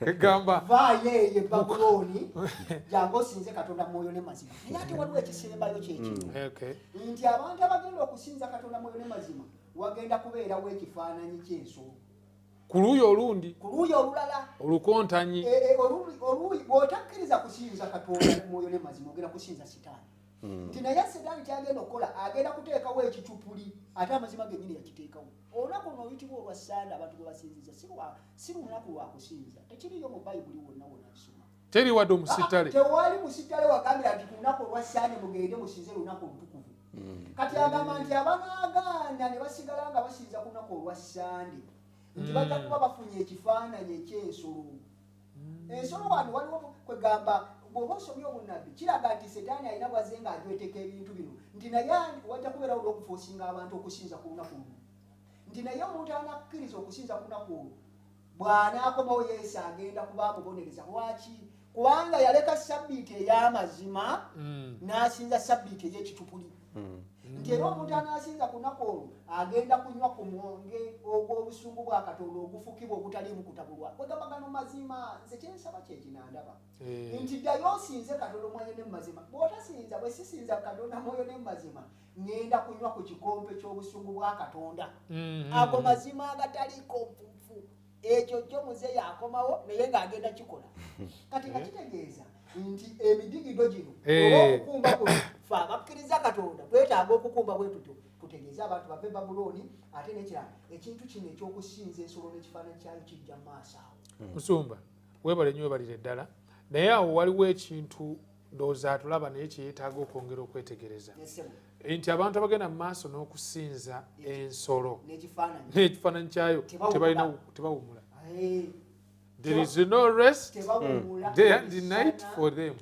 Egamba
vaayo eyo Babuloni jangu osinze Katonda mwoyo ne mazima. Naye ate waliwo ekisembayo kyekino nti abantu abagenda okusinza Katonda mwoyo ne mazima wagenda kubeerawo ekifaananyi ky'ensolo
ku luuyi olundi
ku luuyi olulala
olukontanyi
oluuyi bw'otakkiriza kusinza Katonda mwoyo ne mazima ogenda kusinza Sitaani. Nti naye Sitaani kyagenda okukola agenda kuteekawo ekicupuli ate amazima gennyini yakiteekawo. Olunaku luno oluyitibwa olwa Sande abantu gwe basinziza si lunaku lwa kusinza tekiriyo mu Bayibuli wonna nsoma
teri wadde omusitale
tewali musitale wagambira nti ku lunaku olwa Sande mugende musinze lunaku olutukuvu. Kati agamba nti abanaagaana ne basigala nga basinza ku lunaku olwa Sande nti bajja kuba bafunye ekifaananyi eky'ensolo. Ensolo wano waliwo kwegamba bw'oba osomye obunnabbi kiraga nti Setaani alina bwaze ng'ajweteka ebintu bino nti naye wajja kubeerawo olw'okufoosinga abantu okusinza ku lunaku luno nti naye omuntu anakkiriza okusinza ku lunaku olwo bw'anaakomawo Yesu agenda kuba amubonereza. Lwaki? Kubanga yaleka Ssabbiiti ey'amazima n'asinza Ssabbiiti ey'ekitupuli. Nti nti era omuntu anasinza ku lunaku olwo agenda kunywa ku mwenge ogw'obusungu bwa Katonda ogufukibwa ogutaliimu kutabulwa. Kwegamba gano mazima, nze kyensaba kyekinandaba nti ddayo osinze Katonda omwoyo ne mu mazima. Bw'otasinza, bwe sisinza Katonda mwoyo ne mu mazima, ngenda kunywa ku kikompe ky'obusungu bwa Katonda ago mazima agataliiko nfufu. Ekyo kyo muze yakomawo naye ng'agenda kikola. Kati nga kitegeeza nti emidigido gino olw'okukumba kuno fe abakkiriza Katonda twetaaga okukumba bwe tutyo tutegeeze abantu bave Babuloni. Ate n'ekirala ekintu kino ekyokusinza ensolo n'ekifaananyi kyayo kijja mu maaso awo.
Musumba weebale nnyo weebalire ddala, naye awo waliwo ekintu ndowooza atulaba naye kyeyeetaaga okwongera okwetegereza nti abantu abagenda mu maaso n'okusinza ensolo n'ekifaananyi kyayo tebawumula. There is no rest day and night for them.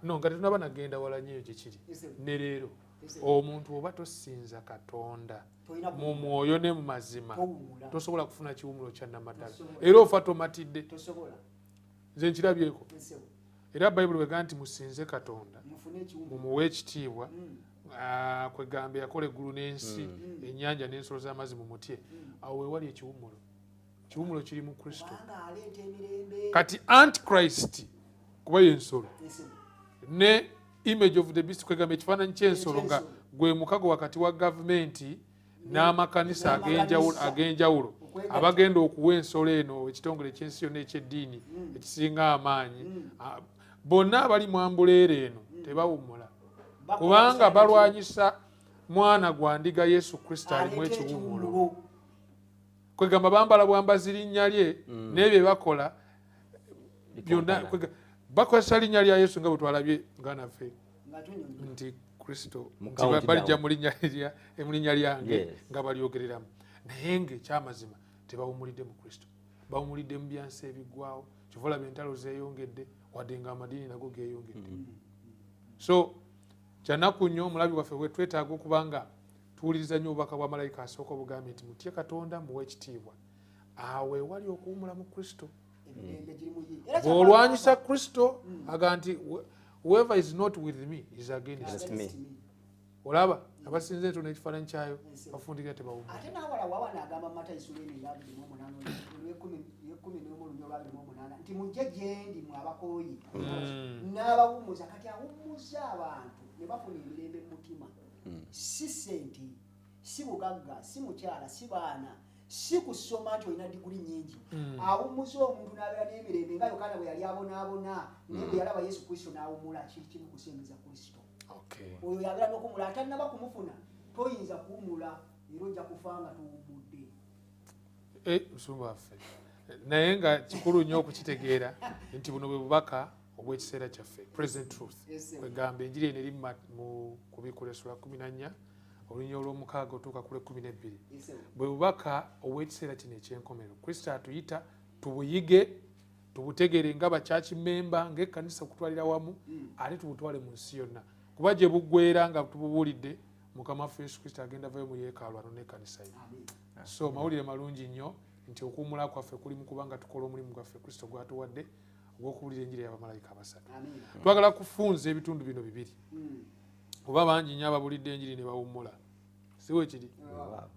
No, nga tetunaba nagenda wala nnyo gye kiri ne leero omuntu oba tosinza Katonda mu mwoyo ne mu mazima tosobola kufuna kiwumulo kya namaddala era ofa tomatidde. Nze nkirabyeko era Bayibuli bwegamba nti musinze Katonda mumuwe ekitiibwa kwegamba yakola eggulu n'ensi ennyanja n'ensolo z'amazzi mu mutye, awo wewali ekiwumulo. Kiwumulo kiri mu Kristo. Kati Antichrist kuba y'ensolo ne image of the beast kwegamba ekifaananyi ky'ensolo nga gwe mukago wakati wa gavumenti n'amakanisa ag'enjawulo abagenda okuwa ensolo eno ekitongole ky'ensi yonna eky'eddiini ekisinga amaanyi. Bonna abali mu ambuleero eno tebawummula kubanga balwanyisa mwana gwa ndiga Yesu Kristo alimu ekiwumulo. Kwegamba bambala bwambazi linnya lye n'ebyo bakola byonna bakozesa linnya lya Yesu nga bwe twalabye nga naffe nti Kristo balijja mu linnya lyange nga balyogereramu. Naye ng'ekyamazima tebawumulidde mu Kristo, bawumulidde mu byansi ebiggwawo. Kyova olaba entalo zeeyongedde wadde nga amadiini nago geeyongedde. So kyanaku nnyo omulabi waffe bwe twetaaga okuba nga tuwuliriza nnyo obubaka bwa malayika asooka obugambye nti mutye Katonda muwe ekitiibwa. Awo ewali okuwumula mu Kristo. Bw'olwanyisa Kristo aga nti whoever is not with me is against me. Olaba abasinze ensolo n'ekifaananyi kyayo bafundikira tebawumula.
Ate n'awala wawa n'agamba Matayo sura eno eya 28 nti mujje gye ndi mmwe abakooyi n'abawummuza. Kati awummuza abantu ne bafuna emirembe mu mutima. Si ssente, si bugagga, si mukyala, si baana, si kusoma nti olina diguli nnyingi. Awummuza omuntu n'abeera n'emirembe nga Yokaana bwe yali abonaabona naye bwe yalaba Yesu Kristo n'awummula. Kiri kimu kusembiza Kristo. Oyo yagala n'okuwummula atannaba kumufuna toyinza kuwummula era ojja kufa nga tuwummudde.
Musumba waffe naye nga kikulu nnyo okukitegeera nti buno bwe bubaka obw'ekiseera kyaffe, present truth. Kwegamba enjiri eno eri mu Kubiikula essula 14 olunya olw'omukaaga otuuka ku 12. Bwe bubaka obw'ekiseera kino eky'enkomerero. Kristo atuyita tubuyige, tubutegeere nga bakyaki memba ng'ekkanisa okutwalira wamu, ate tubutwale mu nsi yonna. Kuba gye buggweera nga tububuulidde Mukama waffe Yesu Kristo agenda vayo mu yeekaalu ano n'ekkanisa ye. So mawulire malungi nnyo nti okuwummula kwaffe kuli mu kubanga tukola omulimu gwaffe Kristo gwatuwadde ogw'okuwulira enjiri y'abamalayika abasatu. Twagala kufunza ebitundu bino bibiri. Oba bangi nnyo ababulidde enjiri ne bawummula. Si bwe kiri?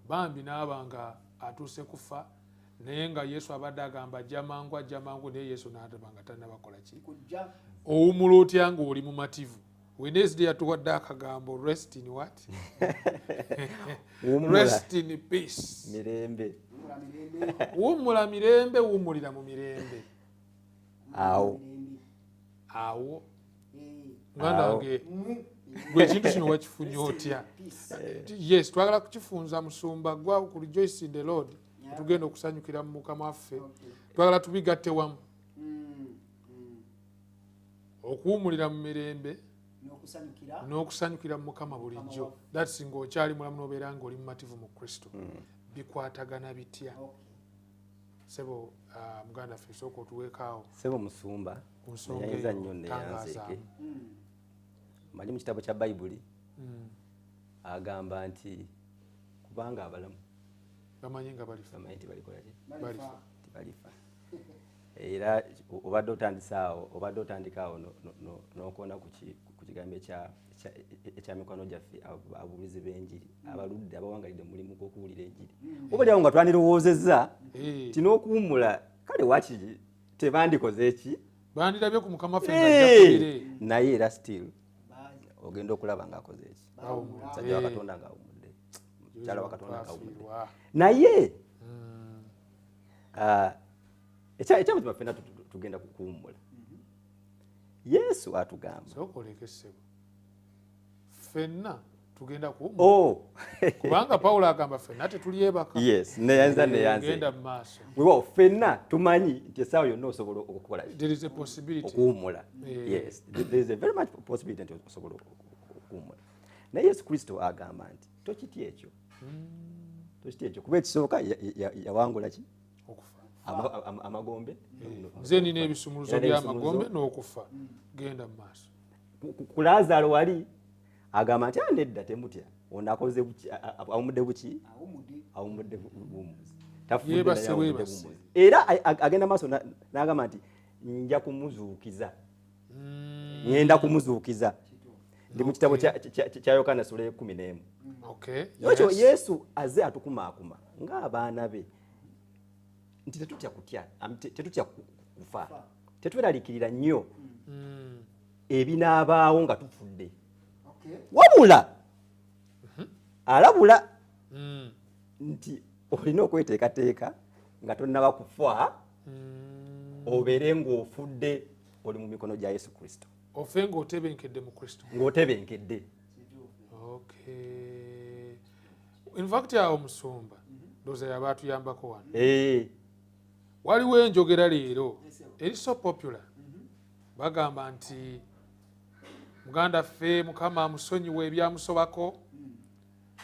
Bambi n'aba nga atuuse kufa naye nga Yesu abadde agamba ajja mangu naye Yesu n'adaba nga tannabakola ki? Owummula otya ng'oli mumativu? Wednesday yatuwadde akagambo rest in what? Rest in peace.
Mirembe.
Wummula mirembe, wummulira mu mirembe. Awo nganda wange gwe ekintu kino wakifunye otya? Yes, twagala kukifunza Musumba gwa ku rejoice in the Lord. Tugenda okusanyukira mu Mukama waffe. Twagala tubigatte wamu. Okuwummulira mu mirembe n'okusanyukira mu Mukama bulijjo. That's ng'okyali mulamu n'obeera ng'oli mumativu mu Kristo. Bikwatagana bitya? Sebo muganda ffe sooka otuweekaawo.
Sebo Musumba nayanyiza nnyo neyanzeeke. Manyi mu kitabo kya Bayibuli agamba nti kubanga abalamu
bamanyi nga balifa.
Bamanyi nti balikola ki? Balifa. Era obadde otandikaawo n'okona ku kigambo ekya mikono gyaffe abuulizi b'enjiri abaludde abawangalidde mulimu gw'okuwulira enjiri oba lyawo nga twandirowoozezza ti n'okuwummula kale waaki tebandikoze eki
bandirabye ku mukama ffe ng'ajja
naye era still ogenda okulaba ng'akoze eki musajja wa Katonda ng'awummudde mukyala wa Katonda ng'awummudde naye ekyamuzima ffenna tugenda kuwummula Yesu atugamba
sokolekesebo ffenna tugenda kuwummula kubanga Pawulo agamba ffenna tetulyebaka
yes neyanza
genda mu maaso
wewa ffenna tumanyi nti essaawa yonna osobola okukola
there is a possibility
okuwummula yes there is a very much possibility nti osobola okuwummula naye Yesu Kristo agamba nti tokitya ekyo kuba ekisooka yawangula ki amagombe
nze nina ebisumuluzo by'amagombe n'okufa genda mu maaso
ku Lazaalo wali agamba nti nedda temutya ono akoze awumudde buki awumudde buwummuzi
yebase
era agenda maaso n'agamba nti nja kumuzuukiza ngenda kumuzuukiza ndi mu kitabo kya Yokaana sura 11 ekyo Yesu aze atukumaakuma ng'abaana be nti tetutya kutya tetutya kufa tetweraliikirira nnyo ebinaabaawo nga tufudde wabula alabula nti olina okweteekateeka nga tonnaba kufa obeere ng'ofudde oli mu mikono gya Yesu Kristo
ofe ng'otebenkedde mu Kristo
ng'otebenkedde
in fact awo musumba ndoza yabaatuyambako wano waliwo enjogera leero eri so popular bagamba nti muganda ffe Mukama amusonyiwa ebyamusobako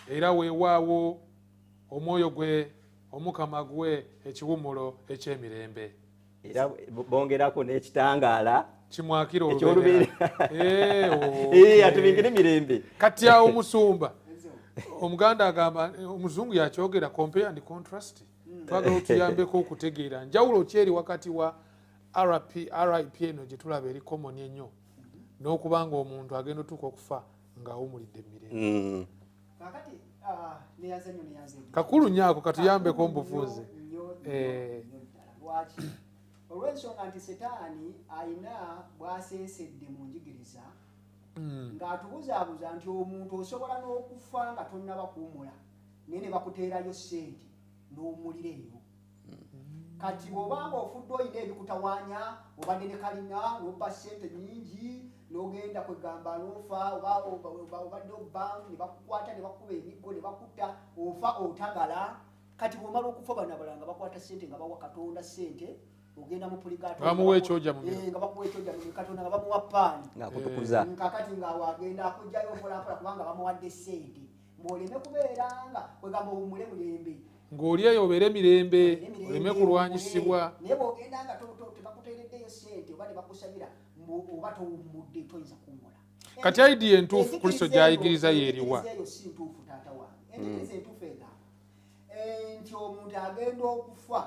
era weewaawo omwoyo gwe Omukama gwe ekiwumulo eky'emirembe
era bongerako n'ekitangaala
kimwakira
atubingire emirembe
kati awo musumba omuganda agamba omuzungu yakyogera compare and contrast twagala otuyambeko okutegeera njawulo kyeri wakati wa RIP eno gye tulaba eri common ennyo n'okubanga omuntu agenda otuuka okufa ng'awumulidde emirembe kakulu nnyo ako katuyambeko mbufunze
olw'ensonga nti setaani ayina bw'asensedde mu njigiriza ng'atubuzaabuza nti omuntu osobola n'okufa nga tonnaba kuwumula naye ne bakuteerayo ssente n'owumulira eyo kati bw'obanga ofudde oyina ebikutawaanya obadde ne kalina n'obba ssente nnyingi n'ogenda kwegamba n'ofa obadde obba ne bakukwata ne bakuba emiggo ne bakutta ofa otagala kati bw'omala okufa banabalanga bakwata ssente nga bawa Katonda ssente ogenda mu puligato
bamuwa ekyoja mu
nga bakuwa ekyoja mu Katonda nga bamuwa paani
ng'akutukuza
kakati ng'awo agenda akujjayo mpolampola kubanga bamuwadde ssente ng'oleme kubeera nga kwegamba owummule mulembe
ng'oli eyo obeere mirembe oleme kulwanyisibwa
naye bw'ogenda nga tebakuteereddeyo ssente oba ne bakusabira oba towummudde toyinza kuwummula
kati idea entuufu Kristo gy'ayigiriza yeeriwa
eyo si ntuufu taata wange entegeeza entuufu egamba nti omuntu agenda okufa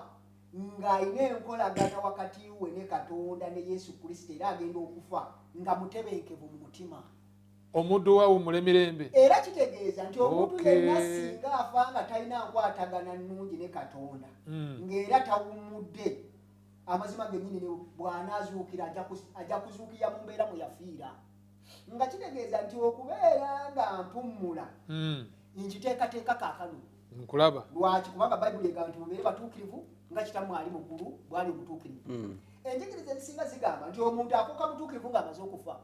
ng'alina enkolagana wakati we ne Katonda ne Yesu Kristo era agenda okufa nga mutebenkevu mu mutima
omuddu wa awummule mirembe
era kitegeeza nti omuntu yenna singa afa nga talina nkwatagana nnungi ne Katonda ng'era tawummudde amazima gennyini bw'anaazuukira ajja kuzuukira mu mbeera mwe yafiira nga kitegeeza nti okubeera nga mpummula nkiteekateeka kaakano
nkulaba
lwaki kubanga Bayibuli egamba nti mubeere batuukirivu nga kitammwe ali muggulu bwali omutuukirivu enjigiriza ezisinga zigamba nti omuntu afuuka mutuukirivu ng'amaze okufa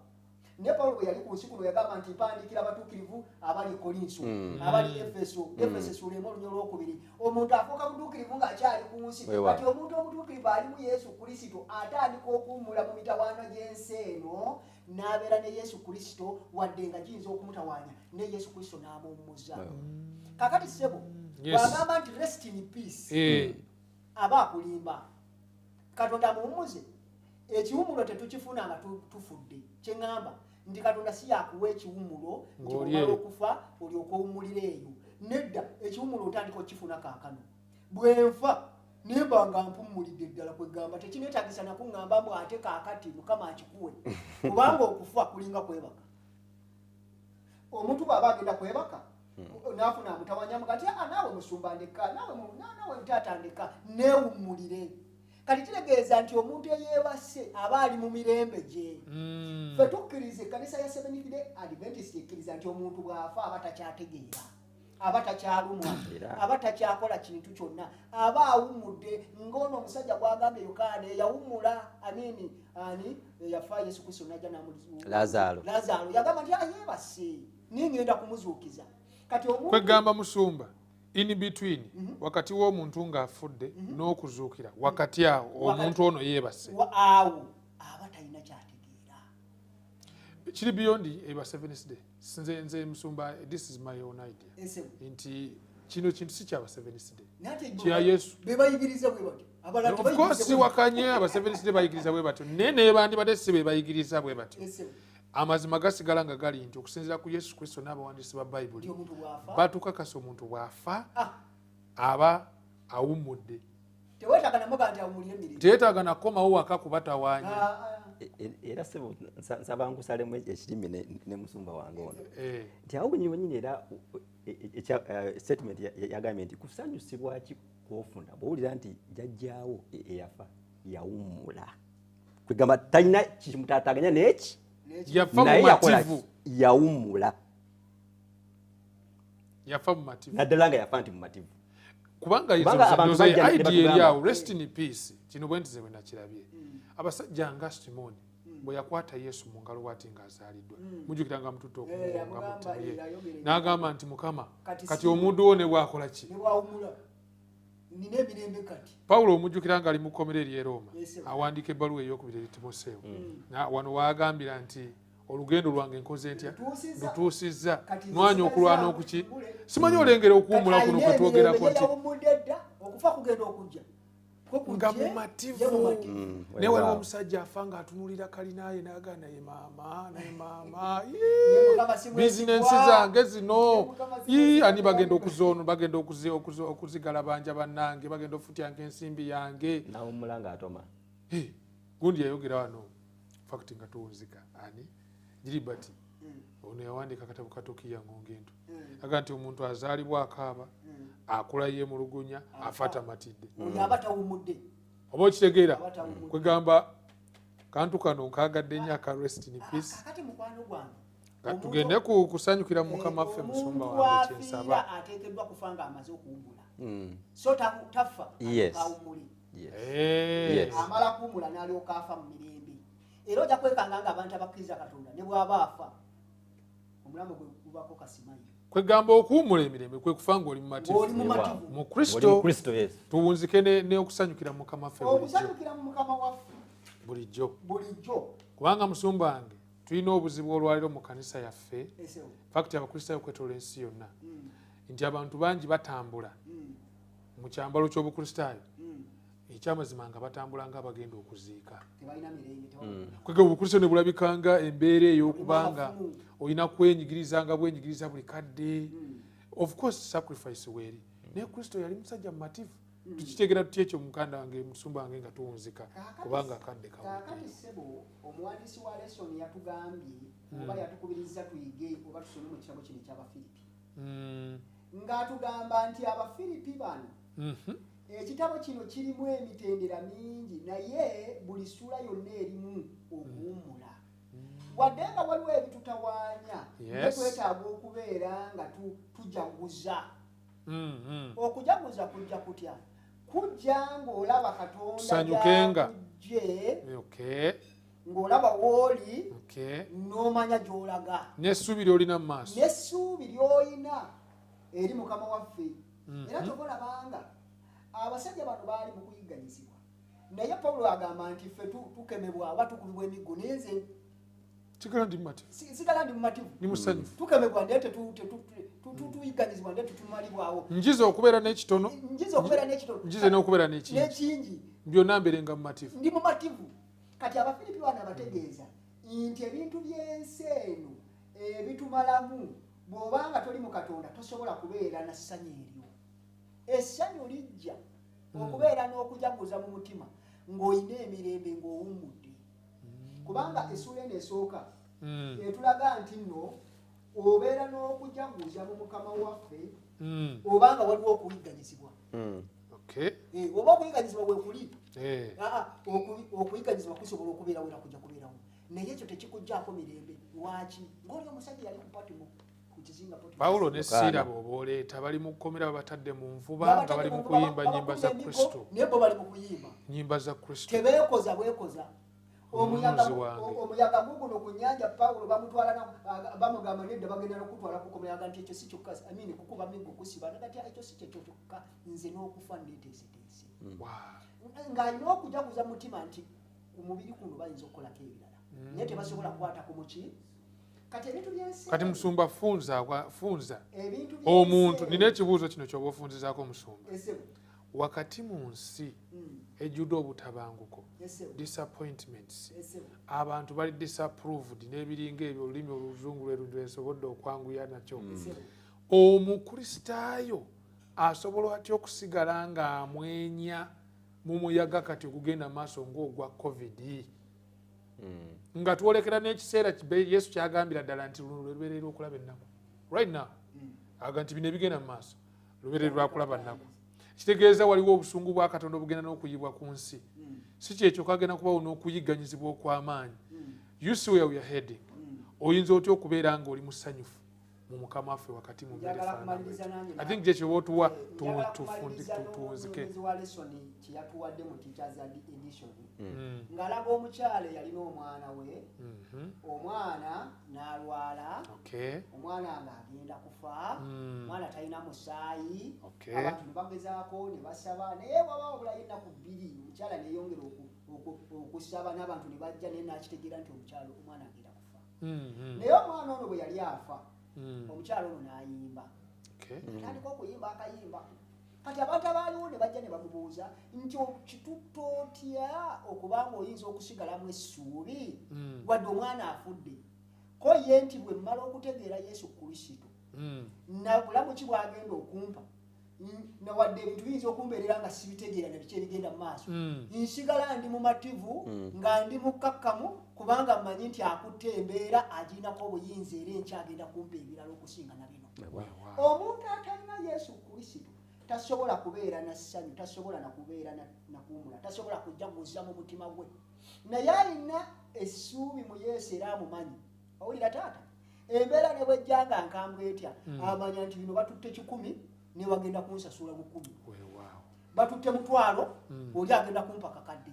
ne Pawulo bwe yali ku nsi kuno yagamba nti mpandiikira abatuukirivu abali Kolinso abali Efeso sula 1:2 omuntu afuuka mutuukirivu ng'akyali ku nsi kati omuntu omutuukirivu ali mu Yesu Kristo atandika okuwummula mu mitawaana gy'ensi eno n'abeera ne Yesu Kristo wadde nga giyinza okumutawaanya ne Yesu Kristo n'amuwummuza kakati ssebo bw'agamba nti rest in peace aba akulimba Katonda amuwummuze ekiwummulo tetukifuna nga tufudde kyeŋŋamba nti Katonda si yakuwa ekiwummulo nti omala okufa olyoka owummulira eyo nedda ekiwummulo otandika okifuna kaakano bwenfa nemba nga mpummulidde ddala kwegamba tekineetagisa nakuŋŋamba mbu ate kaakati Mukama akikuwe kubanga okufa kulinga kwebaka omuntu bw'aba agenda kwebaka naafuna amutawanya kati naawe musumba ndeka naawe mtaata ndeka neewummulire kati kitegeeza nti omuntu eyeebase aba ali mu mirembe gye ffe tukkiriza ekkanisa ya Seventh Day Adventist ekkiriza nti omuntu bw'afa aba takyategeera aba takyalumwa aba takyakola kintu kyonna aba awummudde ng'ono omusajja gw'agambye Yokaana yawummula ani yafa Yesu Kristo n'ajja
Lazaro
yagamba nti yeebase ningenda kumuzuukiza kati omuntu
kwegamba musumba in between wakati w'omuntu ng'afudde n'okuzuukira wakati awo omuntu ono yeebase
awo aba talina kyategeera
kiri beyond eba Seventh Day nze musumba this is my own idea nti kino kintu si kyaba Seventh Day kya Yesu
bebayigiriza bwe batyo
of course wakanye aba Seventh Day bayigiriza bwe batyo nene bandi badese bebayigiriza bwe batyo amazima gasigala nga gali nti okusinziira ku Yesu Kristo n'abawandiisi ba Bayibuli batukakasa omuntu bw'afa aba awummudde teyeetaaga nakomawo waka kubatawaanya
era sebo nsaba nkusalemu ekirimi ne musumba wange ono nti awo wenyini era statement yagambye nti kusanyusibwa ki kwofuna bwowulira nti jjajjaawo eyafa yawummula kwegamba talina kimutaataganya n'eki
yafa mu mativu
yawummula
yafa mu mativu
naddala nga yafa nti mu mativu
kubanga idea eri awo rest in peace kino bwe ntize bwe nakirabye abasajja nga Simoni bwe yakwata Yesu mu ngalo wati ng'azaaliddwa mujjukira nga mututte okumuwonga mu ttimu ye n'agamba nti Mukama kati omuntu wo ne bwakola ki Pawulo omujjukira nga ali mu kkomera eri e Roma awandiika ebbaluwa ey'okubiri eri Timoseewo wano waagambira nti olugendo lwange nkoze ntya ndutuusizza nwanya okulwana okuki simanyi olengera okuwummula kuno kwe twogerako nti nga mu mativu naye waliwo omusajja afa ng'atunuulira kalinaye n'agamba naye maama bizinensi zange zino ani bagenda okuzono bagenda okuzigalabanja bannange bagenda okufutyanka ensimbi yange
nawummula ng'atoma
gundi yayogera wano fakti nga tuwunzika ani Gilbert ono yawandiika akatabo katokiya ng'ongento aga nti omuntu azaalibwa akaaba akula ye mu lugunya afata matidde oba okitegeera kwegamba kantu kano nkagadde nnyo aka rest in peace tugende kusanyukira mu Mukama waffe musumba wange kyensaba
ateekeddwa kufa nga amaze okuwummula so tafa awummuli amala kuwummula n'alyoka afa mu mirembe era ojja kwekanga nga abantu abakkiriza Katonda ne bw'aba afa omulamu gwe gubako kasimanyi
kwegamba okuwummula emirembe kwe kufa ng'oli mu mativu mu Kristo tuwunzike n'okusanyukira mu Mukama waffe bulijjo kubanga musumba wange tulina obuzibu olwaliro mu kanisa yaffe fakiti abakristaayo okwetooloola ensi yonna nti abantu bangi batambula mu kyambalo ky'obukristaayo ekyamazima nga batambula nga abagenda okuziika kwega obukristaayo ne bulabikanga embeera ey'okubanga olina kwenyigiriza nga bwenyigiriza buli kadde of course sacrifice weeri naye Kristo yali musajja mu mativu tukitegeera tutya ekyo mukanda wange musumba wange nga tuwunzika kubanga akadde
kakati sebo omuwandiisi wa lesson yatugambye oba yatukubiriza tuyige oba tusome mu kitabo kino eky'Abafiripi ng'atugamba nti Abafiripi bano ekitabo kino kirimu emitendera mingi naye buli ssula yonna erimu okuwummula wadde nga waliwo ebitutawaanya ne twetaaga okubeera nga tujaguza okujaguza kujja kutya kujja ng'olaba Katonda kujje ng'olaba w'oli n'omanya gy'olaga
n'essuubi ly'olina mu maaso
n'essuubi ly'olina eri Mukama waffe era tobolabanga abasajja bano baali mu kuyigganyizibwa naye Pawulo agamba nti ffe tukemebwa aba tukubibwa emiggo naye nze sigala ndi mu mativu tukemebwa naye tuyigganyizibwa naye tetumalibwawo
njiza okubeera n'ekitono njize n'okubeera
n'ekingi
byonna mbeerenga mu mativu
ndi mu mativu kati Abafiripi bano abategeeza nti ebintu by'ensi eno ebitumalamu bw'obanga toli mu Katonda tosobola kubeera na ssanyu eryo essanyu lijja okubeera n'okujaguza mu mutima ng'olina emirembe ng'owummudde kubanga essuula eno esooka etulaga nti nno obeera n'okujaguza mu mukama waffe obanga waliwo okuyiganyizibwa. Oba okuyiganyizibwa wekuli okuyiganyizibwa kusobola okubeerawo era kujja kubeerawo, naye ekyo tekikugjaako mirembe. Lwaki? ng'oli omusajja yali ku Patimo ku kizinga Patimo.
Pawulo ne Siira booleeta bali mu kkomera babatadde mu nvuba nga bali mu kuyimba nnyimba za Kristo.
Naye bo bali mu kuyimba
nnyimba za Kristo.
Tebeekoza bwekoza. Omuyaga guguno ku nnyanja Pawulo bamutwala bamugamba nedda bagenda n'okutwala ku kkomera nti ekyo si kyokka kukuba miggo kusiba nagati ekyo si kyekyo kyokka nze n'okufa nneeteeseteese. Ng'alina okujaguza mutima nti omubiri guno bayinza okukolako ebirala naye tebasobola kukwata ku muki. Kati ebintu byensi
kati musumba funza omuntu nina ekibuuzo kino ky'oba ofunzizaako omusumba. Wakati mu nsi ejjudde obutabanguko, disappointments, abantu bali disapproved n'ebiringa ebyo olulimi oluzungu lwesobodde okwanguya nakyo, omukristaayo asobola atya okusigala ng'amwenya mu muyaga kati ogugenda maaso ng'ogwa covid nga twolekera n'ekiseera Yesu kyagambira ddala nti luno lwe lubeerera okulaba ennaku right now aga nti bino ebigenda mu maaso lubeerera lwakulaba nnaku. Kitegeeza waliwo obusungu bwa Katonda obugenda n'okuyibwa ku nsi. Si kyekyo kagenda kubawo n'okuyigganyizibwa okw'amaanyi. You see where we are heading. Oyinza otya okubeera ng'oli musanyufu mu mukama waffe wakati mu mbere faana. I think kyekyo bootuwa tuwunzike.
Kyeyatuwadde mu Teachers Edition ng'alaga omukyala eyalina omwana we, omwana n'alwala, omwana ng'agenda kufa, omwana talina musaayi, abantu ne bagezaako ne basaba naye bw'aba obulayo ennaku 2 omukyala neeyongera okusaba n'abantu ne bajja naye n'akitegeera nti omwana agenda kufa. Naye omwana ono bwe yali afa omukyala ono n'ayimba, atandika okuyimba akayimba. Kati abantu abaaliwo ne bajja ne bamubuuza nti kitutte otya okubanga oyinza okusigalamu essuubi wadde omwana afudde, ko ye nti bwe mmala okutegeera Yesu Kristo na bulamu ki bw'agenda okumpa nawadde ebintu biyinza okumbeerera nga sibitegeera na biki ebigenda mu maaso, nsigala ndi mumativu nga ndi mukkakkamu kubanga mmanyi nti akutte embeera agirinako obuyinza era enkyagenda kumpa ebirala okusinga na bino. Omuntu atalina Yesu Kristo tasobola kubeera na ssanyu, tasobola na kubeera na kuwumula, tasobola kujaguza mu mutima gwe, naye alina essuubi mu Yesu era amumanyi. Owulira taata, embeera ne bwejja nga nkambwe etya amanya nti bino batutte 10 ne bagenda kunsasula 10, batutte 1,000 oli agenda kumpa kakadde.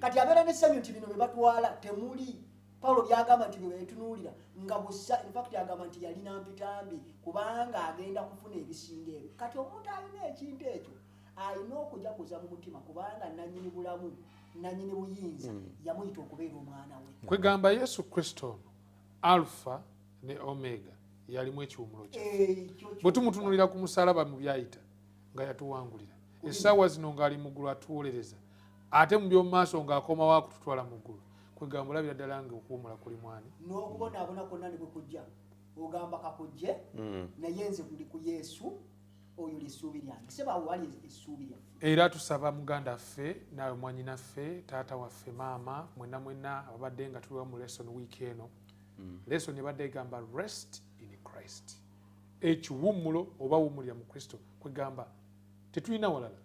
Kati abeera n'essanyu nti bino bye batwala temuli. Paulo byagamba nti bwe betunuulira nga bussa, in fact agamba nti yalina mpitambi kubanga agenda kufuna ebisinga ebyo. Kati omuntu alina ekintu ekyo alina okujaguza mu mutima kubanga nannyini bulamu, nannyini buyinza yamuyita okubeera omwana we.
Kwegamba Yesu Kristo Alpha ne Omega yalimu ekiwumulo kye. Bwe tumutunulira ku musalaba mu byayita nga yatuwangulira, essaawa zino ng'ali mu ggulu atuwolereza, ate mu by'omu maaso ng'akomawo akututwala mu ggulu. Kwegamba olabira ddala nga okuwumula kuli mwani
n'okubonaabona kwonna ne bwe kujja ogamba kakujje naye nze ndi ku Yesu oyo lissuubi lyange. Sebaawo wali essuubi lyaffe.
Era tusaba muganda ffe naawe mwannyinaffe taata waffe maama mwenna ababadde nga tuli mu lesson week eno. Lesson ebadde egamba rest in Christ, ekiwummulo oba wummulira mu Kristo. Kwegamba tetulina walala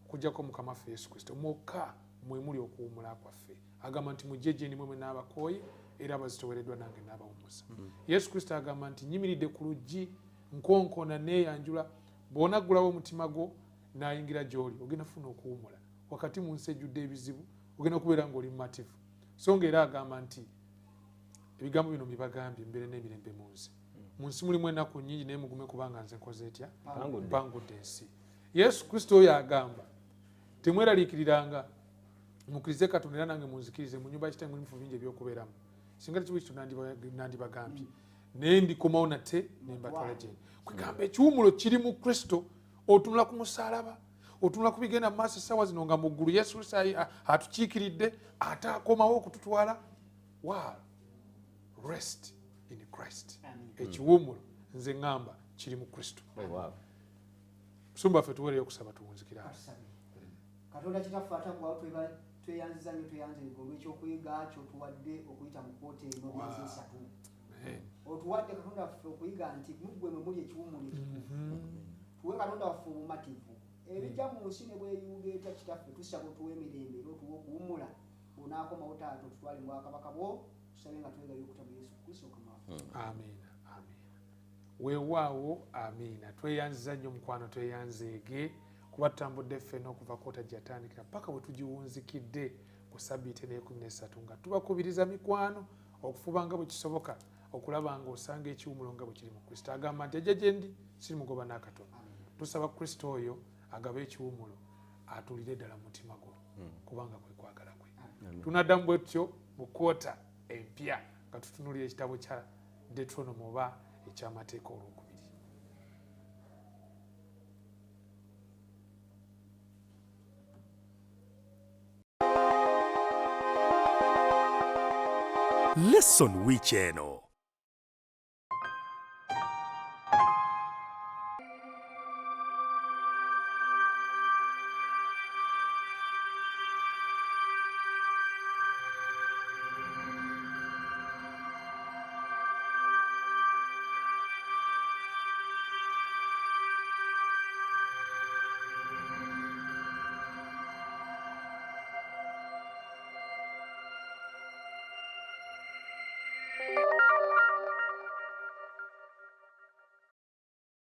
okuggyako mukama waffe Yesu Kristo mwokka mwemuli okuwummula kwaffe. Agamba nti mujje gye ndi mmwe n'abakooye era abazitowereddwa nange n'abawummuza. Yesu Kristo agamba nti nyimiridde ku luggi nkonkona neeyanjula, bw'onaggulawo omutima gwo n'ayingira gy'oli ogenda funa okuwummula. Wakati mu nsi ejjudde ebizibu ogenda okubeera ng'oli mumativu. So nga era agamba nti ebigambo bino bibagambye embeera n'emirembe mu nsi. Mu nsi mulimu ennaku nnyingi naye mugume kubanga nze nkoze etya mpangudde ensi. Yesu Kristo oyo agamba temweraliikiriranga mukkirize Katonda era nange munzikirize mu nnyumba y'Kitange mulimu bingi ebyokubeeramu. Singa tekibwe kityo nandibagambye naye ndikomawo nate ne mbatwala gye. Kwegamba ekiwummulo kiri mu Kristo. Otunula ku musalaba, otunula ku bigenda mu maaso essaawa zino nga mu ggulu Yesu Kristo atukiikiridde ate akomawo okututwala. Wow, rest in Christ. Ekiwummulo nze ŋŋamba kiri mu Kristo. Musumba ffe tuweereyo okusaba tuwunzikira.
Katonda kitaffe atagwawo tweyanziza nnyo tweyanze olw'ekyokuyiga kyotuwadde okuyita mu kkooti eno myezi 3. otuwadde katonda waffe okuyiga nti muggwe mwe muli ekiwummulo ekituufu tuwe katonda waffe obumativu ebijja mu nsi ne bweyunga etya kitaffe tusaba otuwa emirembe era otuwa okuwummula bw'onaakomawo taata otutwale mu bwakabaka bwo tusabe nga twegayo okutamu yesu kristo mukama waffe
amiina amiina weewaawo amiina tweyanziza nnyo mukwano tweyanzeege kuba tutambudde ffenna okuva kwota gyatandikira paka bwe tugiwunzikidde ku sabbiiti n'e13 nga tubakubiriza mikwano okufuba nga bwe kisoboka okulaba nga osanga ekiwumulo nga bwe kiri mu kristo agamba nti ejja gye ndi siri mugoba n'akatono tusaba kristo oyo agaba ekiwumulo atuulire ddala mu mutima gwo kubanga kwe kwagala kwe tunaddamu bwe tutyo mu kwota empya nga tutunuulira ekitabo kya Deuteronomy oba ekyamateeka olwokubiri.
Lesson Week eno